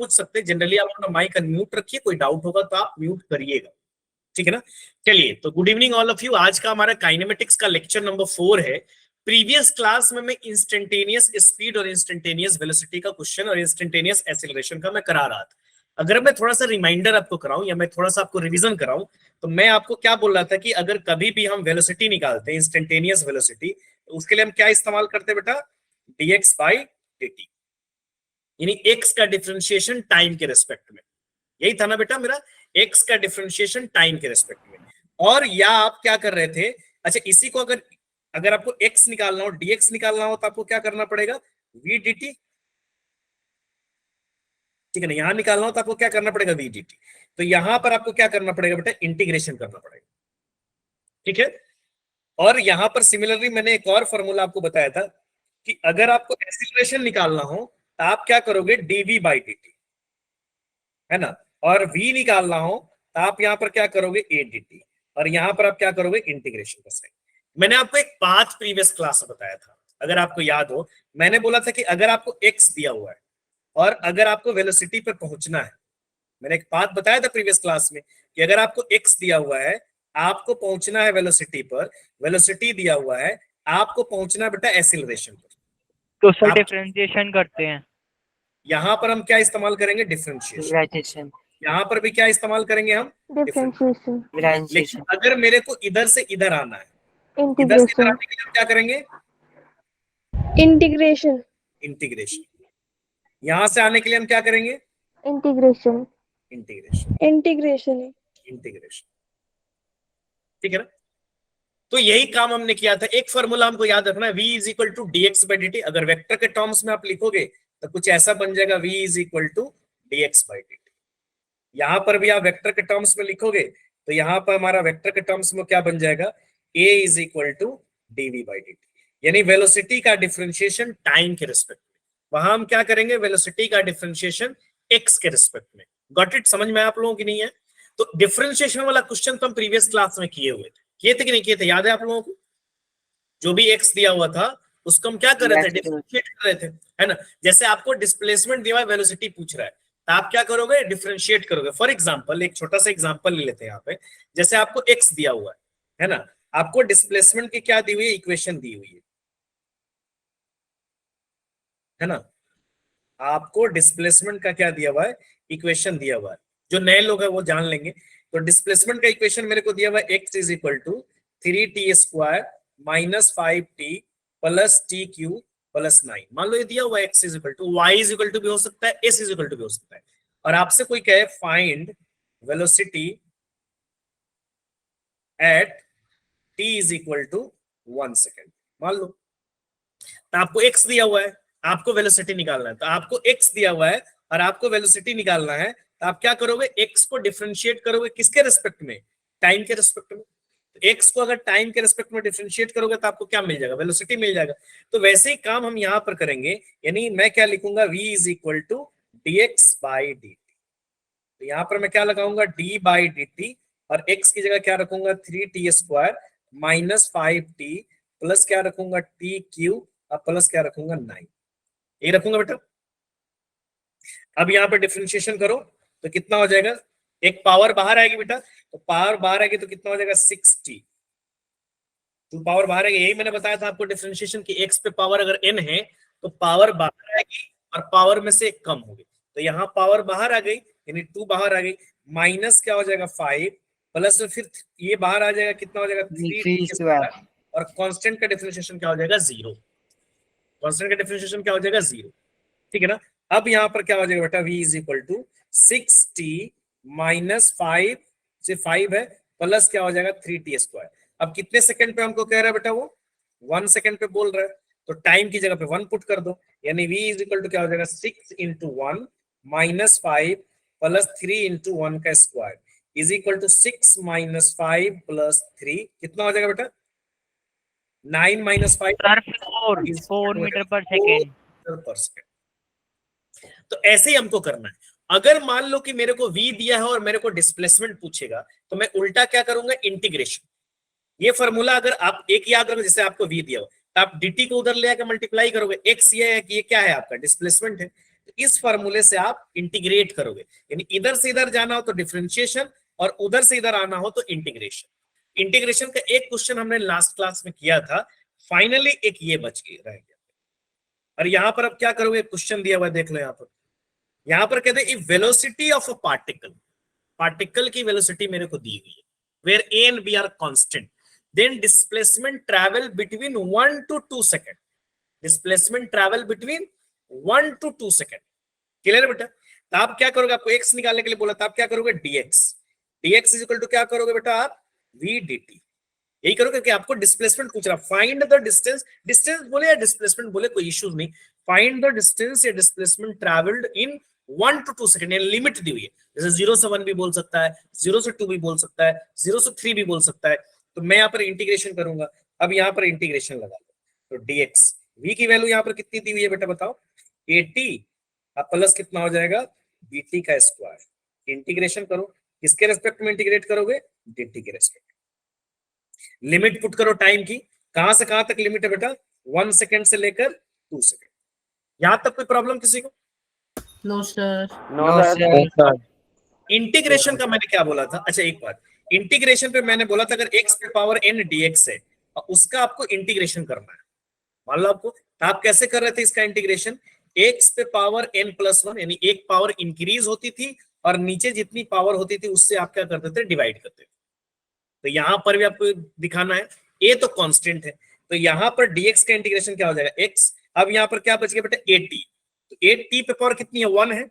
पूछ सकते हैं। जनरली आप अपना माइक अनम्यूट रखिए, कोई डाउट होगा तो आप म्यूट करिएगा, ठीक है ना। चलिए, तो good evening all of you. आज का हमारा काइनेमेटिक्स का लेक्चर नंबर 4 है। प्रीवियस क्लास में मैं इंस्टेंटेनियस स्पीड और इंस्टेंटेनियस वेलोसिटी का क्वेश्चन और इंस्टेंटेनियस एक्सेलरेशन का मैं करा रहा था। अगर मैं थोड़ा सा रिमाइंडर आपको कराऊं या मैं थोड़ा सा आपको रिवीजन कराऊं, तो मैं आपको क्या बोल रहा था कि अगर कभी भी हम वेलोसिटी निकालते हैं, इंस्टेंटेनियस वेलोसिटी, तो उसके लिए हम क्या इस्तेमाल करते हैं बेटा? dx बाई dt, यानी x का डिफरेंशिएशन टाइम के रेस्पेक्ट में। यही था ना बेटा मेरा, x का डिफरेंशिएशन टाइम के रेस्पेक्ट में। और या आप क्या कर रहे थे, अच्छा इसी को अगर अगर आपको x निकालना हो, dx निकालना हो, तो आपको क्या करना पड़ेगा? v dt, ठीक है ना। यहां निकालना हो तो आपको क्या करना पड़ेगा? v dt। तो यहां पर आपको क्या करना पड़ेगा बेटा? इंटीग्रेशन करना पड़ेगा, ठीक है। और यहां पर सिमिलरली मैंने एक और फॉर्मूला आपको बताया था कि अगर आपको एक्सीलरेशन निकालना हो तो आप क्या करोगे? dv बाई dt, है ना। और v निकालना हो तो आप यहां पर क्या करोगे? a dt। और यहां पर आप क्या करोगे? इंटीग्रेशन कर सकते। मैंने आपको एक पाथ प्रीवियस क्लास में बताया था, अगर आपको याद हो। मैंने बोला था कि अगर आपको x दिया हुआ है और अगर आपको वेलोसिटी पर पहुंचना है, मैंने एक बात बताया था प्रीवियस क्लास में कि अगर आपको x दिया हुआ है, आपको पहुंचना है वेलोसिटी पर, वेलोसिटी दिया हुआ है, आपको पहुंचना है बेटा एक्सीलरेशन पर, तो सर डिफरेंशिएशन करते हैं। यहां पर हम क्या इस्तेमाल करेंगे? डिफरेंशिएशन। यहां पर भी क्या इस्तेमाल करेंगे हम? डिफरेंशिएशन। लेकिन अगर मेरे को इधर से इधर आना है, इधर से इधर इंटीग्रेशन। आने के लिए हम क्या करेंगे? इंटीग्रेशन। इंटीग्रेशन। यहां से आने के लिए हम क्या करेंगे? इंटीग्रेशन। इंटीग्रेशन। इंटीग्रेशन। इंटीग्रेशन, ठीक है ना। तो यही काम हमने किया था। एक फॉर्मूला हमको याद रखना है, v is equal to d x by d t. अगर वेक्टर के टर्म्स में आप लिखोगे तो कुछ ऐसा बन जाएगा, v is equal to d x by d t. यहां पर भी आप वेक्टर के टर्म्स में लिखोगे तो यहां पर हमारा वेक्टर के टर्म्स में क्या बन जाएगा? a is equal to dv by dt, यानी वेलोसिटी का डिफरेंशिएशन टाइम के रिस्पेक्ट में। वहां हम क्या करेंगे? वेलोसिटी का डिफरेंशिएशन x के रिस्पेक्ट में। Got it? समझ में आप लोगों की नहीं है? तो डिफरेंशिएशन वाला क्वेश्चन तो हम प्रीवियस क्लास में किए हुए थे। किए थे कि नहीं किए थे? याद है आप लोगों को? जो भी x दिया हुआ था उसको हम क्या कर रहे थे? डिफरेंशिएट कर रहे थे, है ना। जैसे आपको डिस्प्लेसमेंट दिया हुआ है, वेलोसिटी पूछ रहा है, तो आप क्या करोगे? डिफरेंशिएट करोगे। फॉर एग्जांपल, एक छोटा सा एग्जांपल ले लेते हैं यहाँ पे। जैसे आपको x दिया हुआ है ना, आपको डिस्प्लेसमेंट की क्या दी हुई है? इक्वेशन दी हुई है ना। आपको डिस्प्लेसमेंट का क्या दिया हुआ है? इक्वेशन दिया हुआ है। जो नए लोग हैं वो जान लेंगे। तो डिस्प्लेसमेंट का इक्वेशन मेरे को दिया हुआ है, x is equal to 3t square minus 5t plus t cube plus 9। मान लो ये दिया हुआ है x is equal to, y is equal to भी हो सकता है, s इज इक्वल टू भी हो सकता है। और आपसे कोई कहे find velocity at t is equal to 1 second, मान लो। तो आपको x दिया हुआ है, आपको वेलोसिटी निकालना है। तो आपको x दिया हुआ है और आपको वेलोसिटी निकालना है, तो आप क्या करोगे? x को डिफरेंशिएट करोगे किसके रिस्पेक्ट में? टाइम के रिस्पेक्ट में। x को अगर टाइम के रिस्पेक्ट में डिफरेंशिएट करोगे तो आपको क्या मिल जाएगा? वेलोसिटी मिल जाएगा। तो वैसे ही काम हम यहां पर करेंगे, यानी मैं क्या लिखूंगा? v is equal to d x by d t. तो यहां पर मैं क्या लगाऊंगा? d बाई डी टी, और x की जगह क्या रखूंगा? 3t square minus 5t plus क्या रखूंगा? टी क्यू, और प्लस क्या रखूंगा? 9। ये रखूंगा बेटा। अब यहाँ पे डिफरेंशिएशन करो तो कितना हो जाएगा? एक पावर बाहर आएगी बेटा, तो पावर बाहर आएगी तो कितना हो जाएगा? 6t। तो पावर बाहर आएगी, यही मैंने बताया था आपको डिफरेंशिएशन की, x पे पावर अगर n है तो पावर बाहर आएगी और पावर में से एक कम होगी। तो यहाँ पावर बाहर आ गई, यानी 2 बाहर आ गई, माइनस क्या हो जाएगा? 5 प्लस फिर ये बाहर आ जाएगा, कितना हो जाएगा? 3 और कांस्टेंट का डिफरेंशिएशन क्या हो जाएगा? 0। कांस्टेंट का डिफरेंशिएशन क्या हो जाएगा? 0, ठीक है ना। अब यहां पर क्या हो जाएगा बेटा? v is equal to 6t minus 5 से 5 है प्लस क्या हो जाएगा? 3t square. अब कितने सेकंड पे हमको कह रहा है बेटा? वो 1 सेकंड पे बोल रहा है, तो टाइम की जगह पे 1 पुट कर दो, यानी v इज इक्वल टू क्या हो जाएगा? 6 इंटू 1 माइनस 5 प्लस 3 इंटू 1 का square is equal to 6 minus 5 plus 3, कितना हो जाएगा बेटा? 9 minus 5 4 metre per second. Per second. तो ऐसे ही हमको करना है। अगर मान लो कि मेरे को v दिया है और मेरे को डिस्प्लेसमेंट पूछेगा, तो मैं उल्टा क्या करूंगा? इंटीग्रेशन। ये फॉर्मूला अगर आप एक याद रखो, जैसे आपको v दिया हो तो आप dt को उधर ले आकर मल्टीप्लाई करोगे। x ये है कि ये क्या है? आपका डिस्प्लेसमेंट है। तो इस फॉर्मूले से आप इंटीग्रेट करोगे, यानी इधर से इधर जाना हो तो डिफरेंशिएशन और उधर से इधर आना हो तो इंटीग्रेशन। इंटीग्रेशन का एक क्वेश्चन हमने लास्ट क्लास में किया था, फाइनली एक ये बच गया रह गया। और यहां पर अब क्या करोगे, क्वेश्चन दिया हुआ है, देख लो यहां पर कहते हैं वेलोसिटी ऑफ अ पार्टिकल की वेलोसिटी मेरे को दी हुई है, where A and B are constant, then displacement travel between 1 to 2 second, displacement travel between 1 to 2 second. Clear बेटा? तो आप क्या करोगे, आपको एक्स निकालने के लिए बोला था, आप क्या करोगे, dx इज इक्वल टू क्या करोगे बेटा आप, v dt, यही करोगे कि आपको डिस्प्लेसमेंट पूछ रहा, फाइंड द डिस्टेंस, डिस्टेंस बोले या डिस्प्लेसमेंट बोले कोई इश्यूज नहीं, फाइंड द डिस्टेंस या displacement travelled in 1 to 2 second, limit दी हुई है, जैसे 0 से 1 भी बोल सकता है, 0 से 2 भी बोल सकता है, 0 से 3 भी बोल सकता है। तो मैं यहाँ पर इंटीग्रेशन करूंगा, अब यहाँ पर इंटीग्रेशन लगा लो, तो dx, v की वैल्यू यहाँ पर कितनी दी हुई है बेटा बताओ, 80, अब प्लस कितना हो जाएगा, dt का स्क्वायर, इंटीग्रेशन करो, किसके रेस्पेक्ट में इंटीग्रेट करोगे, dt के रेस्पेक्ट। लिमिट पुट करो टाइम की, कहां से कहां तक लिमिट है बेटा, 1 सेकंड से लेकर 2 सेकंड, यहां तक कोई प्रॉब्लम किसी को? No sir. No sir. Integration का मैंने क्या बोला था, अच्छा एक बात, इंटीग्रेशन पे मैंने बोला था अगर x पे पावर n dx है और उसका आपको इंटीग्रेशन करना है, मान लो आपको, तो आप कैसे कर रहे थे इसका इंटीग्रेशन, x पे पावर n प्लस 1, यानी एक पावर इंक्रीज होती थी और नीचे जितनी पावर होती थी उससे आप क्या करते थे, डिवाइड करते थे। तो यहां पर भी आपको दिखाना है, a तो कांस्टेंट है, तो यहां पर dx का इंटीग्रेशन क्या हो जाएगा, x, अब यहां पर क्या बच गया बेटा, 80, तो 8t पे पावर कितनी है, 1 है,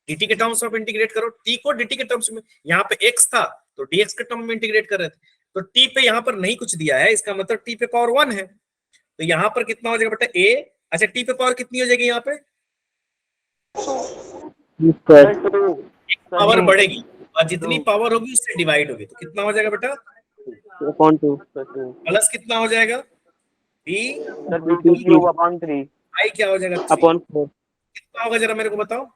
dt के टर्म्स में इंटीग्रेट करो, t को dt के टर्म्स में, यहाँ पे x था तो dx के टर्म में इंटीग्रेट कर रहे थे, तो t पे यहाँ पर नहीं कुछ दिया है, इसका मतलब t पे पावर 1 है, तो यहाँ पर कितना हो जाएगा बेटा a, अच्छा t पे पावर कितनी हो जाएगी यहाँ पे, पावर बढ़ेगी और जितनी पावर होगी उससे डिवाइड होगी, तो कितना हो जाएगा बेटा, प्लस कितना हो जाएगा, b, i क्या हो जाएगा, 3, कितना होगा जरा मेरे को बताओ,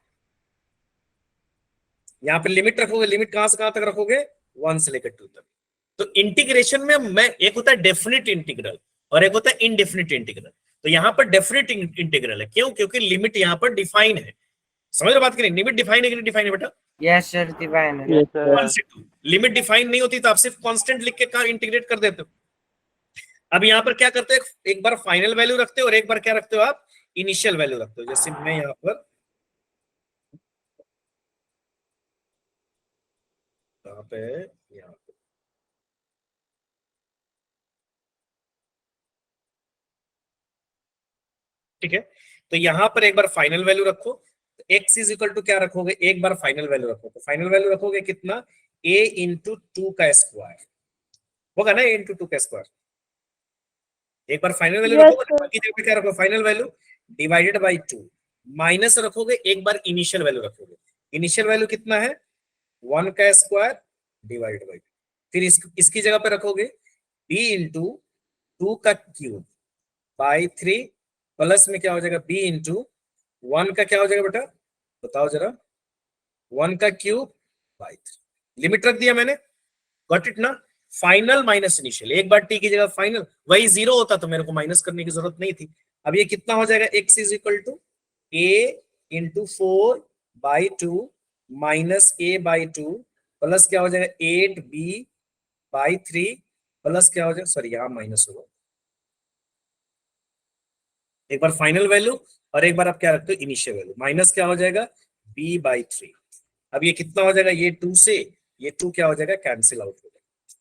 यहाँ पे लिमिट रखोगे, लिमिट कहां से कहां तक रखोगे, 1 से लेकर 2 तक। तो इंटीग्रेशन में मैं, एक होता है डेफिनेट इंटीग्रल और एक होता है इनडेफिनेट इंटीग्रल, तो यहाँ पर डेफिनेट इंटीग्रल है, क्यों, क्योंकि लिमिट यहाँ पर डिफाइन है, समझ रहे बात करें, लिमिट डिफाइन है कि नहीं डिफाइन है बेटा, यस सर, डिफाइन है। 1 से 2, लिमिट डिफाइन नहीं होती तो आप सिर्फ कांस्टेंट लिख के कहां इंटीग्रेट कर देते हो। अब यहाँ पर क्या करते हो, एक बार फाइनल वैल्यू रखते हो और एक बार क्या रखते हो आप, इनिशियल वैल्यू रखते हो, जैसे मैं यहाँ पर यहाँ पे, यहाँ पे ठीक है, तो यहां पर एक बार फाइनल वैल्यू रखो, x इज इक्वल टू क्या रखोगे, एक बार फाइनल वैल्यू रखो, तो फाइनल वैल्यू रखोगे कितना, a इंटू 2 का स्क्वायर होगा ना, a इंटू 2 का स्क्वायर, एक बार फाइनल वैल्यू रखोगे, बाकी जगह पे क्या रखोगे, final value divided by 2, minus रखोगे, एक बार इनिशियल वैल्यू रखोगे, इनिशियल वैल्यू कितना है, 1 का स्क्वायर डिवाइड बाय, फिर इसकी जगह पे रखोगे b इंटू 2 का क्यूब बाय 3, प्लस में क्या हो जाएगा, b इंटू 1 का क्या हो जाएगा बेटा बताओ जरा, 1 का क्यूब बाय 3, लिमिट रख दिया मैंने, गॉट इट ना, फाइनल माइनस इनिशियल, एक बार t की जगह फाइनल, वही 0 होता तो मेरे को माइनस करने की जरूरत नहीं थी। अब ये कितना हो जाएगा, x is equal to a into 4 by 2 minus a by 2 plus क्या हो जाएगा 8b बाई 3 प्लस क्या हो जाएगा, सॉरी यहाँ माइनस होगा, एक बार फाइनल वैल्यू और एक बार आप क्या रखते हो, इनिशियल वैल्यू, माइनस क्या हो जाएगा b बाई 3, अब ये कितना हो जाएगा, ये 2 से ये 2 क्या हो जाएगा, कैंसिल आउट हो जाएगा,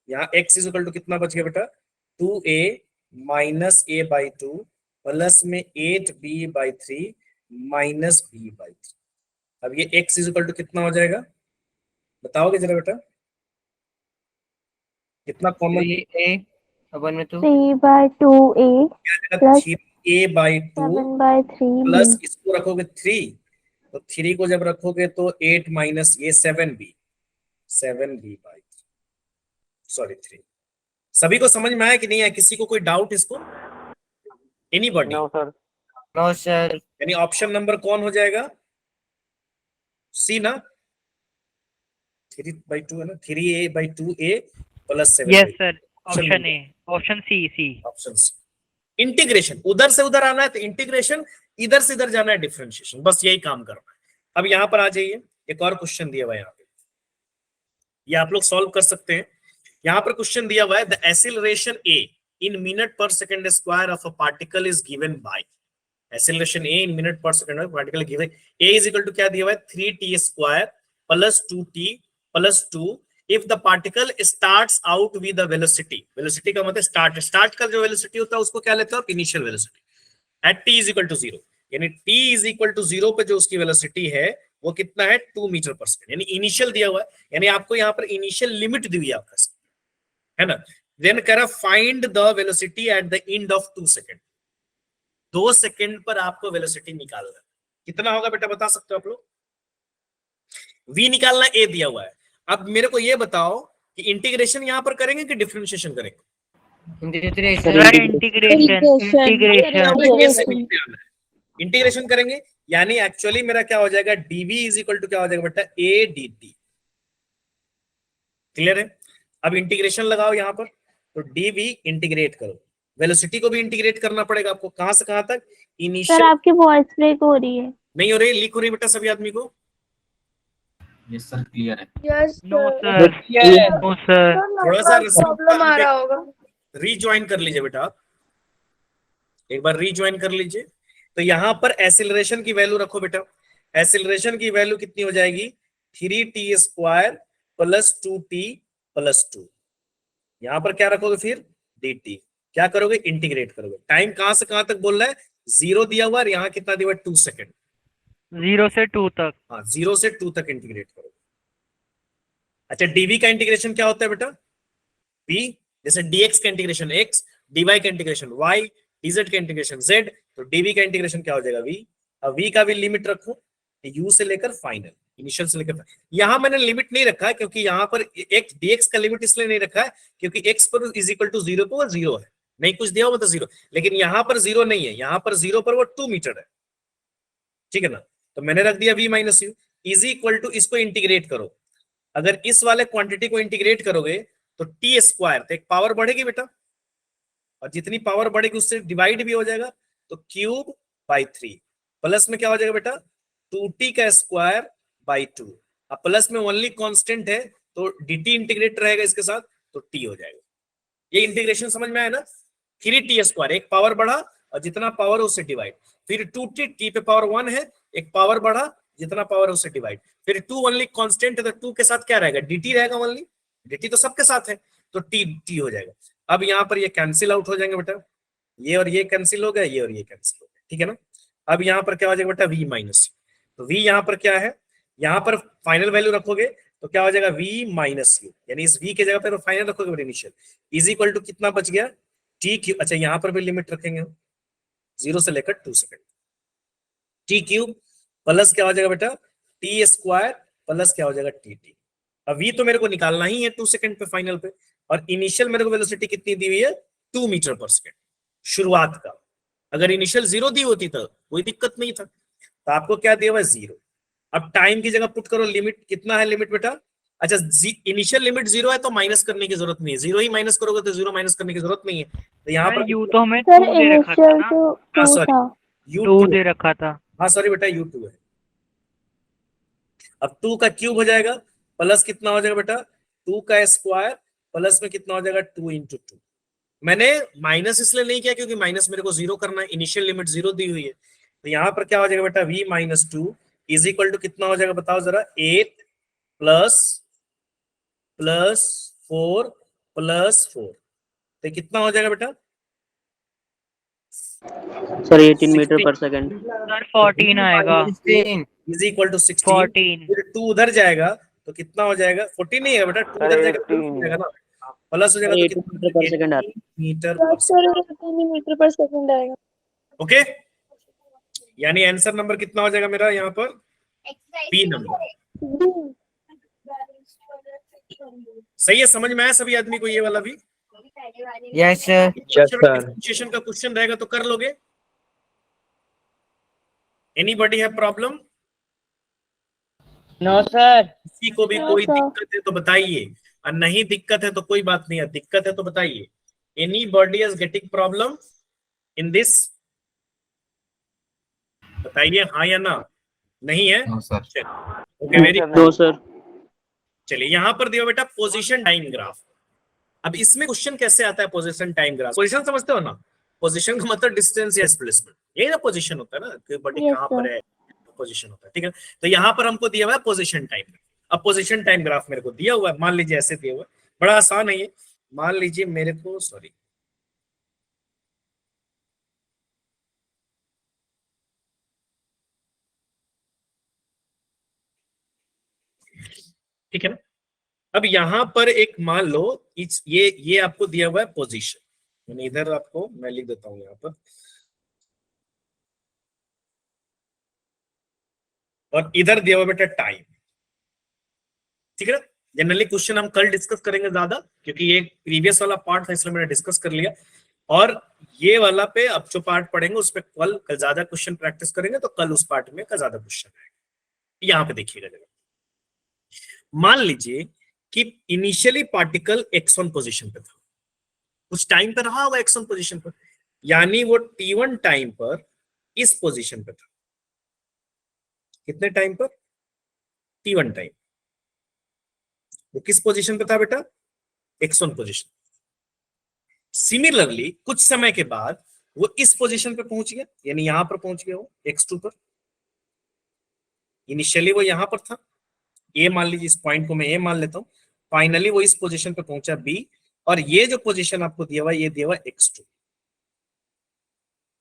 यहाँ x इज इक्वल टू कितना बच गया बेटा, 2a minus a by 2 plus में 8b by 3 minus b by 3, अब ये x इज इक्वल टू कितना हो जाएगा बताओगे जरा बेटा, कितना common, 3/2a plus 3a by 2 7/3b plus इसको रखोगे 3, तो 3 को जब रखोगे तो 8 माइनस ये 7b बाई 3, सॉरी 3, सभी को समझ में आया कि नहीं आया, किसी को कोई डाउट इसको, एनीबॉडी, नो सर। यानी ऑप्शन नंबर कौन हो जाएगा, सी ना, 3/2 है ना, 3a/2a plus 7, yes sir, option A, option C. Option C, integration, उधर से उधर आना है तो इंटीग्रेशन, इधर से इधर जाना है डिफरेंशिएशन, बस यही काम करना है। अब यहाँ पर आ जाइए, एक और क्वेश्चन दिया हुआ है यहाँ पे, ये आप लोग सॉल्व कर सकते हैं। यहाँ पर क्वेश्चन दिया हुआ है the acceleration a in metre per second square of a particle is given by, acceleration a in metre per second of particle given, a is equal to क्या दिया हुआ है 3t square plus 2t plus 2 if the particle starts out with the velocity, velocity का मतलब start का जो velocity होता है उसको क्या लेते हो आप, initial velocity, at t is equal to 0, यानी t इज इक्वल टू 0 पे जो उसकी वेलोसिटी है वो कितना है 2 मीटर पर सेकंड, यानी इनिशियल दिया हुआ है, यानी आपको यहाँ पर इनिशियल लिमिट दी हुई है आपका, है ना। देन कह रहा find the velocity at the end of 2 second, 2 second पर आपको वेलोसिटी निकालना है, कितना होगा बेटा बता सकते हो आप लोग, v निकालना a दिया हुआ है। अब मेरे को ये बताओ कि इंटीग्रेशन यहाँ पर करेंगे कि डिफरेंशिएशन करेंगे, इंटीग्रेशन करेंगे, यानी एक्चुअली मेरा क्या हो जाएगा dv इज इक्वल टू क्या हो जाएगा बेटा a dt, क्लियर है। अब इंटीग्रेशन लगाओ यहाँ पर, तो dv इंटीग्रेट करो, वेलोसिटी को भी इंटीग्रेट करना पड़ेगा आपको, कहां से कहां तक, सर इनिशियल, आपकी वॉइस ब्रेक हो रही है। नहीं हो रही, लीक हो रही बेटा सभी आदमी को, यस सर क्लियर है। Yes no sir, no sir, थोड़ा सा प्रॉब्लम आ रहा होगा। रीज्वाइन कर लीजिए बेटा आप, एक बार रीज्वाइन कर लीजिए। तो यहां पर एसिलरेशन की वैल्यू रखो बेटा, एसिलरेशन की वैल्यू कितनी हो जाएगी 3t square plus 2t plus 2, यहां पर क्या रखोगे फिर dt, क्या करोगे इंटीग्रेट करोगे, टाइम कहां से कहां तक बोल रहा है 0 दिया हुआ, और यहाँ कितना दिया हुआ 2 सेकंड, 0 से 2 तक, हाँ 0 से 2 तक इंटीग्रेट करोगे। अच्छा dv का इंटीग्रेशन क्या होता है बेटा, v जैसे dx का इंटीग्रेशन x, dy का इंटीग्रेशन y, dz का इंटीग्रेशन z, तो dv का इंटीग्रेशन क्या हो जाएगा v। अब v का भी लिमिट रखो u से लेकर फाइनल, इनिशियल से लेकर, यहां मैंने लिमिट नहीं रखा है क्योंकि यहां पर x dx का लिमिट इसलिए नहीं रखा है क्योंकि x पर इज इक्वल टू 0 पर वो 0 है, नहीं कुछ दिया हुआ तो 0, लेकिन यहां पर 0 नहीं है, यहां पर 0 पर वो 2 मीटर है, ठीक है ना। तो मैंने रख दिया v minus you is equal to, इसको इंटीग्रेट करो, अगर इस वाले क्वांटिटी को इंटीग्रेट करोगे तो टी स्क्वायर, तो एक पावर बढ़ेगी बेटा, और जितनी पावर बढ़ेगी उससे डिवाइड भी हो जाएगा, तो क्यूब बाई 3 प्लस में क्या हो जाएगा बेटा 2t का स्क्वायर बाई 2, अब प्लस में ओनली कांस्टेंट है तो dt इंटीग्रेट रहेगा इसके साथ, तो t हो जाएगा। ये इंटीग्रेशन समझ में आया ना, 3t स्क्वायर, एक पावर बढ़ा और जितना पावर उससे डिवाइड, फिर 2t, t पे पावर 1 है, एक पावर बढ़ा जितना पावर उससे डिवाइड, फिर 2 ओनली कांस्टेंट है तो 2 के साथ क्या रहेगा dt रहेगा ओनली, dt तो सबके साथ है तो t हो जाएगा। अब यहाँ पर ये कैंसिल आउट हो जाएंगे बेटा, ये और ये कैंसिल हो गया, ये और ये कैंसिल हो गया, ठीक है ना। अब यहाँ पर क्या हो जाएगा बेटा v माइनस, तो v यहाँ पर क्या है, यहाँ पर फाइनल वैल्यू रखोगे तो क्या हो जाएगा v माइनस यू, यानी इस v के जगह पर फाइनल रखोगे इनिशियल, इज इक्वल टू कितना बच गया टी क्यूब, अच्छा यहाँ पर भी लिमिट रखेंगे 0 से लेकर 2 सेकंड, टी क्यूब प्लस क्या हो जाएगा बेटा टी स्क्वायर प्लस क्या हो जाएगा टी टी। अब v तो मेरे को निकालना ही है 2 सेकंड पे फाइनल पे, और इनिशियल मेरे को वेलोसिटी कितनी दी हुई है 2 मीटर पर सेकंड शुरुआत का, अगर इनिशियल 0 दी होती तो कोई दिक्कत नहीं था, तो आपको क्या दिया हुआ है 0। अब टाइम की जगह पुट करो, लिमिट कितना है लिमिट बेटा, अच्छा इनिशियल लिमिट 0 है तो माइनस करने की जरूरत नहीं है, 0 ही माइनस करोगे तो 0 माइनस करने की जरूरत नहीं है, तो यहाँ पर u तो हमें सर 2 दे रखा था इनिशियल ना, तो हाँ 2 सॉरी था। टू दे रखा था, हाँ सॉरी बेटा u2 है। अब 2 का क्यूब हो जाएगा प्लस कितना हो जाएगा बेटा 2 का स्क्वायर प्लस में कितना हो जाएगा 2 इंटू 2, मैंने माइनस इसलिए नहीं किया क्योंकि माइनस मेरे को 0 करना है, इनिशियल लिमिट 0 दी हुई है, तो यहाँ पर क्या हो जाएगा बेटा v minus 2 is equal to कितना हो जाएगा बताओ जरा 8 प्लस प्लस 4 प्लस 4, तो कितना हो जाएगा बेटा सर 18 मीटर पर सेकंड, सर 14 आएगा, 16 इज इक्वल टू 16, 14, फिर 2 उधर जाएगा तो कितना हो जाएगा 14 नहीं है बेटा 2 उधर जाएगा तो हो जाएगा ना, प्लस हो जाएगा तो 18 मीटर पर सेकंड आता है। मीटर पर सर 18 मीटर पर सेकंड आएगा। ओके, यानी आंसर नंबर कितना हो जाएगा मेरा यहाँ पर बी नंबर, सही है, समझ में आया सभी आदमी को ये वाला भी, यस सर, डिफरेंशिएशन का क्वेश्चन रहेगा तो कर लोगे, anybody have problem, no sir, किसी को भी हाँ कोई सर। दिक्कत है तो बताइए, और नहीं दिक्कत है तो कोई बात नहीं है, दिक्कत है तो बताइए, anybody is getting problem in this, बताइए हाँ या ना। नहीं है? No sir. Okay, very no sir. चलिए यहाँ पर दिया बेटा पोजीशन टाइम ग्राफ। अब इसमें क्वेश्चन कैसे आता है पोजीशन टाइम ग्राफ? पोजीशन समझते हो ना? पोजीशन का मतलब डिस्टेंस या डिस्प्लेसमेंट, यही ना पोजीशन होता है ना, कि बॉडी Yes, कहाँ sir. पर है, पोजीशन होता है, ठीक है। तो यहाँ पर हमको दिया हुआ है पोजीशन टाइम। अब पोजीशन टाइम ग्राफ मेरे को दिया हुआ है, मान लीजिए ऐसे दिया हुआ है, बड़ा आसान है ये। मान लीजिए मेरे को, सॉरी, ठीक है ना। अब यहां पर एक मान लो ये आपको दिया हुआ है पोजीशन, मैंने इधर आपको मैं लिख देता हूं यहाँ पर, और इधर दिया हुआ बेटा टाइम, ठीक है ना। जनरली क्वेश्चन हम कल डिस्कस करेंगे ज्यादा, क्योंकि ये प्रीवियस वाला पार्ट था इसलिए मैंने डिस्कस कर लिया, और ये वाला पे अब जो पार्ट पढ़ेंगे उस पे कल ज्यादा क्वेश्चन प्रैक्टिस करेंगे, तो कल उस पार्ट में का ज्यादा क्वेश्चन आएगा। यहाँ पे देखिएगा जरा, मान लीजिए कि इनिशियली पार्टिकल x1 पोजीशन पे था, कुछ टाइम पे रहा होगा x1 पोजीशन पर, यानी वो t1 टाइम पर इस पोजीशन पे था। कितने टाइम पर? t1 time. वो किस पोजीशन पे था बेटा? x1 position. सिमिलरली कुछ समय के बाद वो इस पोजीशन पे पहुंच गया, यानी यहां पर पहुंच गया वो x2 पर। इनिशियली वो यहां पर था, ए मान लीजिए, इस पॉइंट को मैं ए मान लेता हूं। फाइनली वो इस पोजीशन पे पहुंचा बी, और ये जो पोजीशन आपको दिया हुआ ये दिया हुआ x2।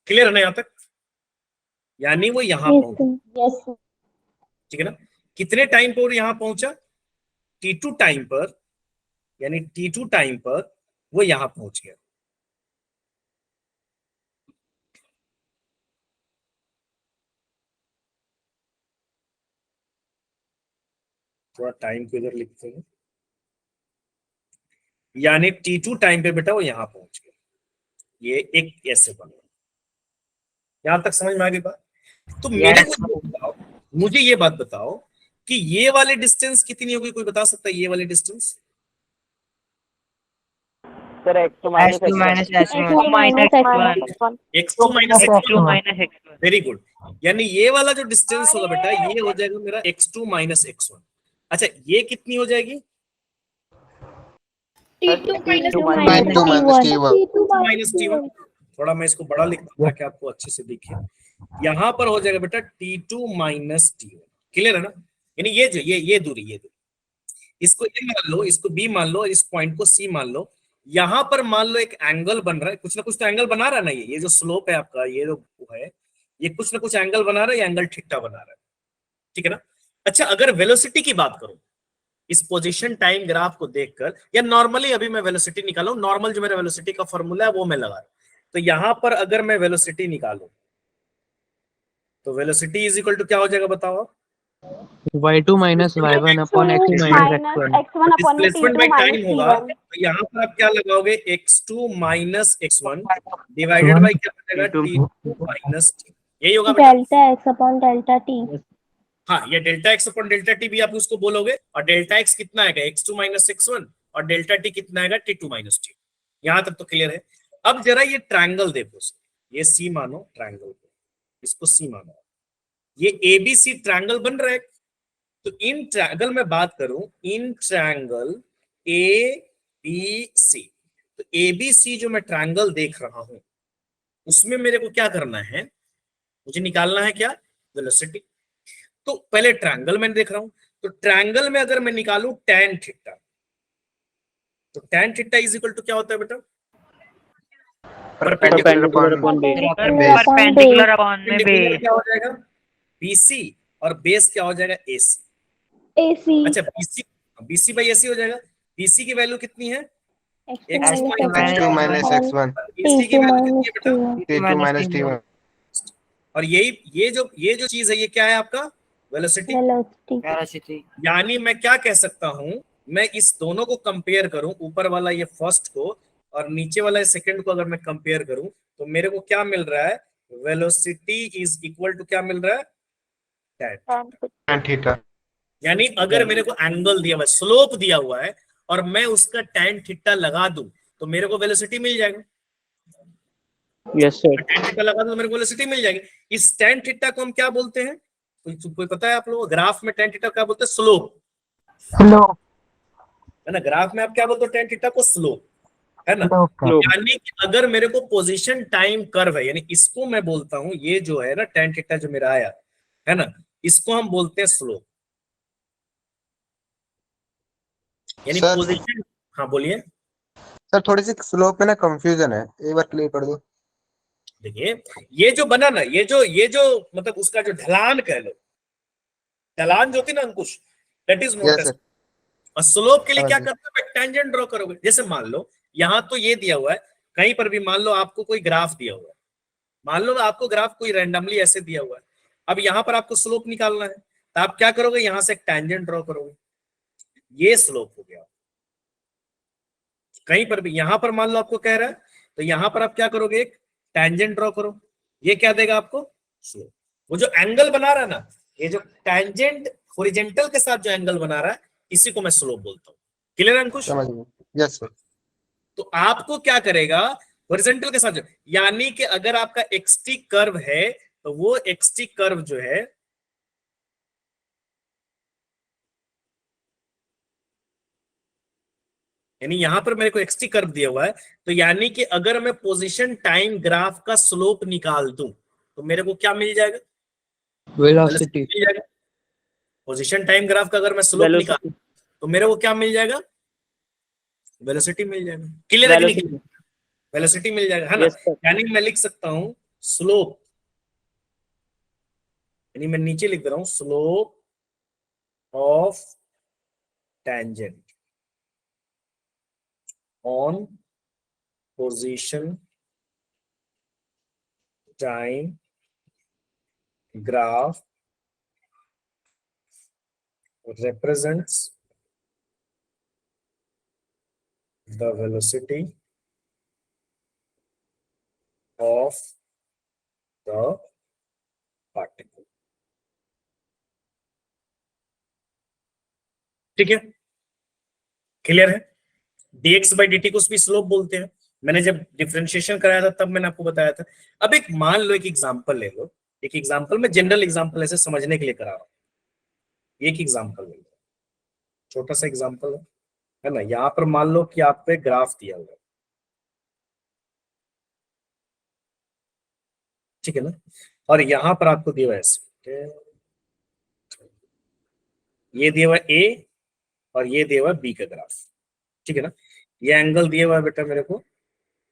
क्लियर है ना यहां तक? यानी वो यहां Yes, पहुंचा, sir. Yes, sir. ठीक है ना। कितने टाइम पर यहां पहुंचा? t2 टाइम पर, यानी t2 टाइम पर वो यहां पहुंच गया। थोड़ा टाइम को इधर लिखते हैं, यानी t2 टाइम पे बेटा वो यहां पहुंच गया। ये एक ऐसे बना, यहां तक समझ में आ गई बात? तो मेरे को ये बताओ, मुझे ये बात बताओ कि ये वाले डिस्टेंस कितनी होगी, कोई बता सकता है ये वाले distance? Sir x2 minus x1 x2 minus x1. x2 minus x2 x1। minus x1 very good. यानी ये वाला जो डिस्टेंस होगा बेटा ये हो जाएगा मेरा x2 माइनस x1। अच्छा, ये कितनी हो जाएगी? T2 minus T2 T1. minus T1. T2 minus t1। थोड़ा मैं इसको बड़ा लिखता हूं ताकि आपको अच्छे से दिखे। यहां पर हो जाएगा बेटा t2 माइनस t1। क्लियर है ना? यानी ये जो ये दूरी, इसको ए मान लो, इसको बी मान लो, इस पॉइंट को सी मान लो। यहां पर मान लो एक एंगल बन रहा है, कुछ ना कुछ तो एंगल बना रहा है ना, ये जो स्लोप है आपका, ये जो है, ये कुछ ना कुछ एंगल बना रहा है, ये एंगल थीटा बना रहा है, ठीक है ना। अच्छा, अगर वेलोसिटी की बात करूं इस पोजीशन टाइम ग्राफ को देखकर, या नॉर्मली अभी मैं वेलोसिटी निकालूं, नॉर्मल जो मेरा वेलोसिटी का फॉर्मूला है वो मैं लगा रहा हूं। तो यहां पर अगर मैं वेलोसिटी निकालूं तो वेलोसिटी इज इक्वल टू क्या हो जाएगा बताओ आप? y2 minus y1 upon x2 minus x1 x1 upon displacement T2 by minus time होगा, T1. तो यहाँ पर आप क्या लगाओगे? x2 minus x1 divided by क्या हो जाएगा? t2 minus t। यही होगा बेटा। Delta x upon delta T. हाँ, ये delta x upon delta t भी आप उसको बोलोगे, और डेल्टा x कितना आएगा? x2 माइनस x1, और डेल्टा t कितना आएगा? t2 minus t। यहां तक तो क्लियर है। अब जरा ये ट्रायंगल देखो, ये c मानो ट्रायंगल को, इसको c मानो, ये एबीसी ट्रायंगल बन रहा है। तो इन ट्रायंगल में बात करूं, in triangle A B C, तो एबीसी जो मैं ट्रायंगल देख रहा हूं उसमें मेरे को क्या करना है? मुझे निकालना है क्या? वेलोसिटी। तो पहले ट्रायंगल मैं देख रहा हूं, तो ट्रायंगल में अगर मैं निकालूं tan थीटा, तो tan theta is equal to क्या होता है बेटा? Perpendicular upon base. perpendicular upon में परपेंडिकुलर base क्या हो जाएगा? BC, और बेस क्या हो जाएगा? AC। AC. अच्छा, BC बाई AC हो जाएगा। BC की वैल्यू कितनी है? x2 minus x1 AC की T2 वैल्यू minus कितनी है बेटा? T1. minus t1 और ये जो चीज है ये क्या है आपका? वेलोसिटी। Velocity. velocity यानी मैं क्या कह सकता हूं, मैं इस दोनों को कंपेयर करूं, ऊपर वाला ये फर्स्ट को और नीचे वाला सेकंड को अगर मैं कंपेयर करूं, तो मेरे को क्या मिल रहा है? वेलोसिटी इज इक्वल टू क्या मिल रहा है? tan theta. यानी अगर मेरे को एंगल दिया हुआ है, स्लोप दिया हुआ है, और मैं उसका tan थीटा लगा दूं तो मेरे को वेलोसिटी मिल जाएगा। Yes sir. tan थीटा लगा दूं तो मेरे को वेलोसिटी मिल जाएगी। इस tan थीटा को हम क्या बोलते हैं? कोई पता है आप लोगों को? ग्राफ में tan थीटा क्या बोलते हैं? स्लोप, हेलो है ना? ग्राफ में आप क्या बोलते हो? tan थीटा को स्लोप, है ना? हेलो यानी कि अगर मेरे को पोजीशन टाइम कर्व है, यानी इसको मैं बोलता हूं, ये जो है ना tan थीटा जो मेरा आया, है ना, इसको हम बोलते हैं स्लोप, यानी सर पोजीशन। हाँ बोलिए। सर थोड़ी सी स्लोप में ना कंफ्यूजन है, एक बार क्लियर कर दो। देखिए, ये जो बना ना, ये जो मतलब उसका जो ढलान कह लो, ढलान जो थी ना Ankush, that is not yes edge. Sir, और स्लोप के लिए समझ क्या गए। करते हो? टेंजेंट ड्रॉ करोगे। जैसे मान लो यहां तो ये दिया हुआ है, कहीं पर भी मान लो आपको कोई ग्राफ दिया हुआ है, मान लो आपको ग्राफ कोई रैंडमली ऐसे दिया हुआ है, अब यहां पर आपको स्लोप निकालना है, तो आप क्या करोगे? यहां से एक टेंजेंट ड्रॉ करोगे, ये स्लोप हो गया। कहीं पर भी यहां पर मान लो आपको कह रहा है, तो यहां पर आप क्या करोगे? एक टेंजेंट ड्रॉ करो, ये क्या देगा आपको? स्लोप। वो जो एंगल बना रहा है ना, ये जो टेंजेंट हॉरिजॉन्टल के साथ जो एंगल बना रहा है, इसी को मैं स्लोप बोलता हूँ। क्लियर है अंकुश? समझ गए, यस सर। तो आपको क्या करेगा? हॉरिजॉन्टल के साथ जो, यानी कि अगर आपका एक्सटी कर्व है, तो वो एक्सटी कर्व जो है, यानी यहां पर मेरे को एक्सटी कर्व दिया हुआ है, तो यानी कि अगर मैं पोजीशन टाइम ग्राफ का स्लोप निकाल दूं, तो मेरे को क्या मिल जाएगा? वेलोसिटी मिल जाएगा। पोजीशन टाइम ग्राफ का अगर मैं स्लोप निकाल, वेलोसिटी तो मेरे को क्या मिल जाएगा? वेलोसिटी मिल जाएगा। क्लियर है कि नहीं? वेलोसिटी वेलोसिटी मिल जाएगा, है ना? Yes sir. यानी मैं लिख सकता हूं स्लोप, यानी मैं नीचे लिख दे रहा हूं slope of tangent on position time graph represents the velocity of the particle। ठीक है, क्लियर है? dx बाई dt को भी स्लोप बोलते हैं। मैंने जब डिफरेंशिएशन कराया था तब मैंने आपको बताया था। अब एक मान लो, एक एग्जांपल ले लो, एक एग्जांपल में जनरल एग्जांपल ऐसे समझने के लिए करा रहा हूं। एक एग्जांपल ले लो, छोटा सा एग्जांपल है ना। यहां पर मान लो कि आप पे ग्राफ दिया हुआ है, ठीक है ना, और यहां पर आपको दिया हुआ है ऐसे, ये दिया हुआ है ए और ये दिया हुआ है बी का ग्राफ, ठीक है ना। ये एंगल दिया हुआ है बेटा मेरे को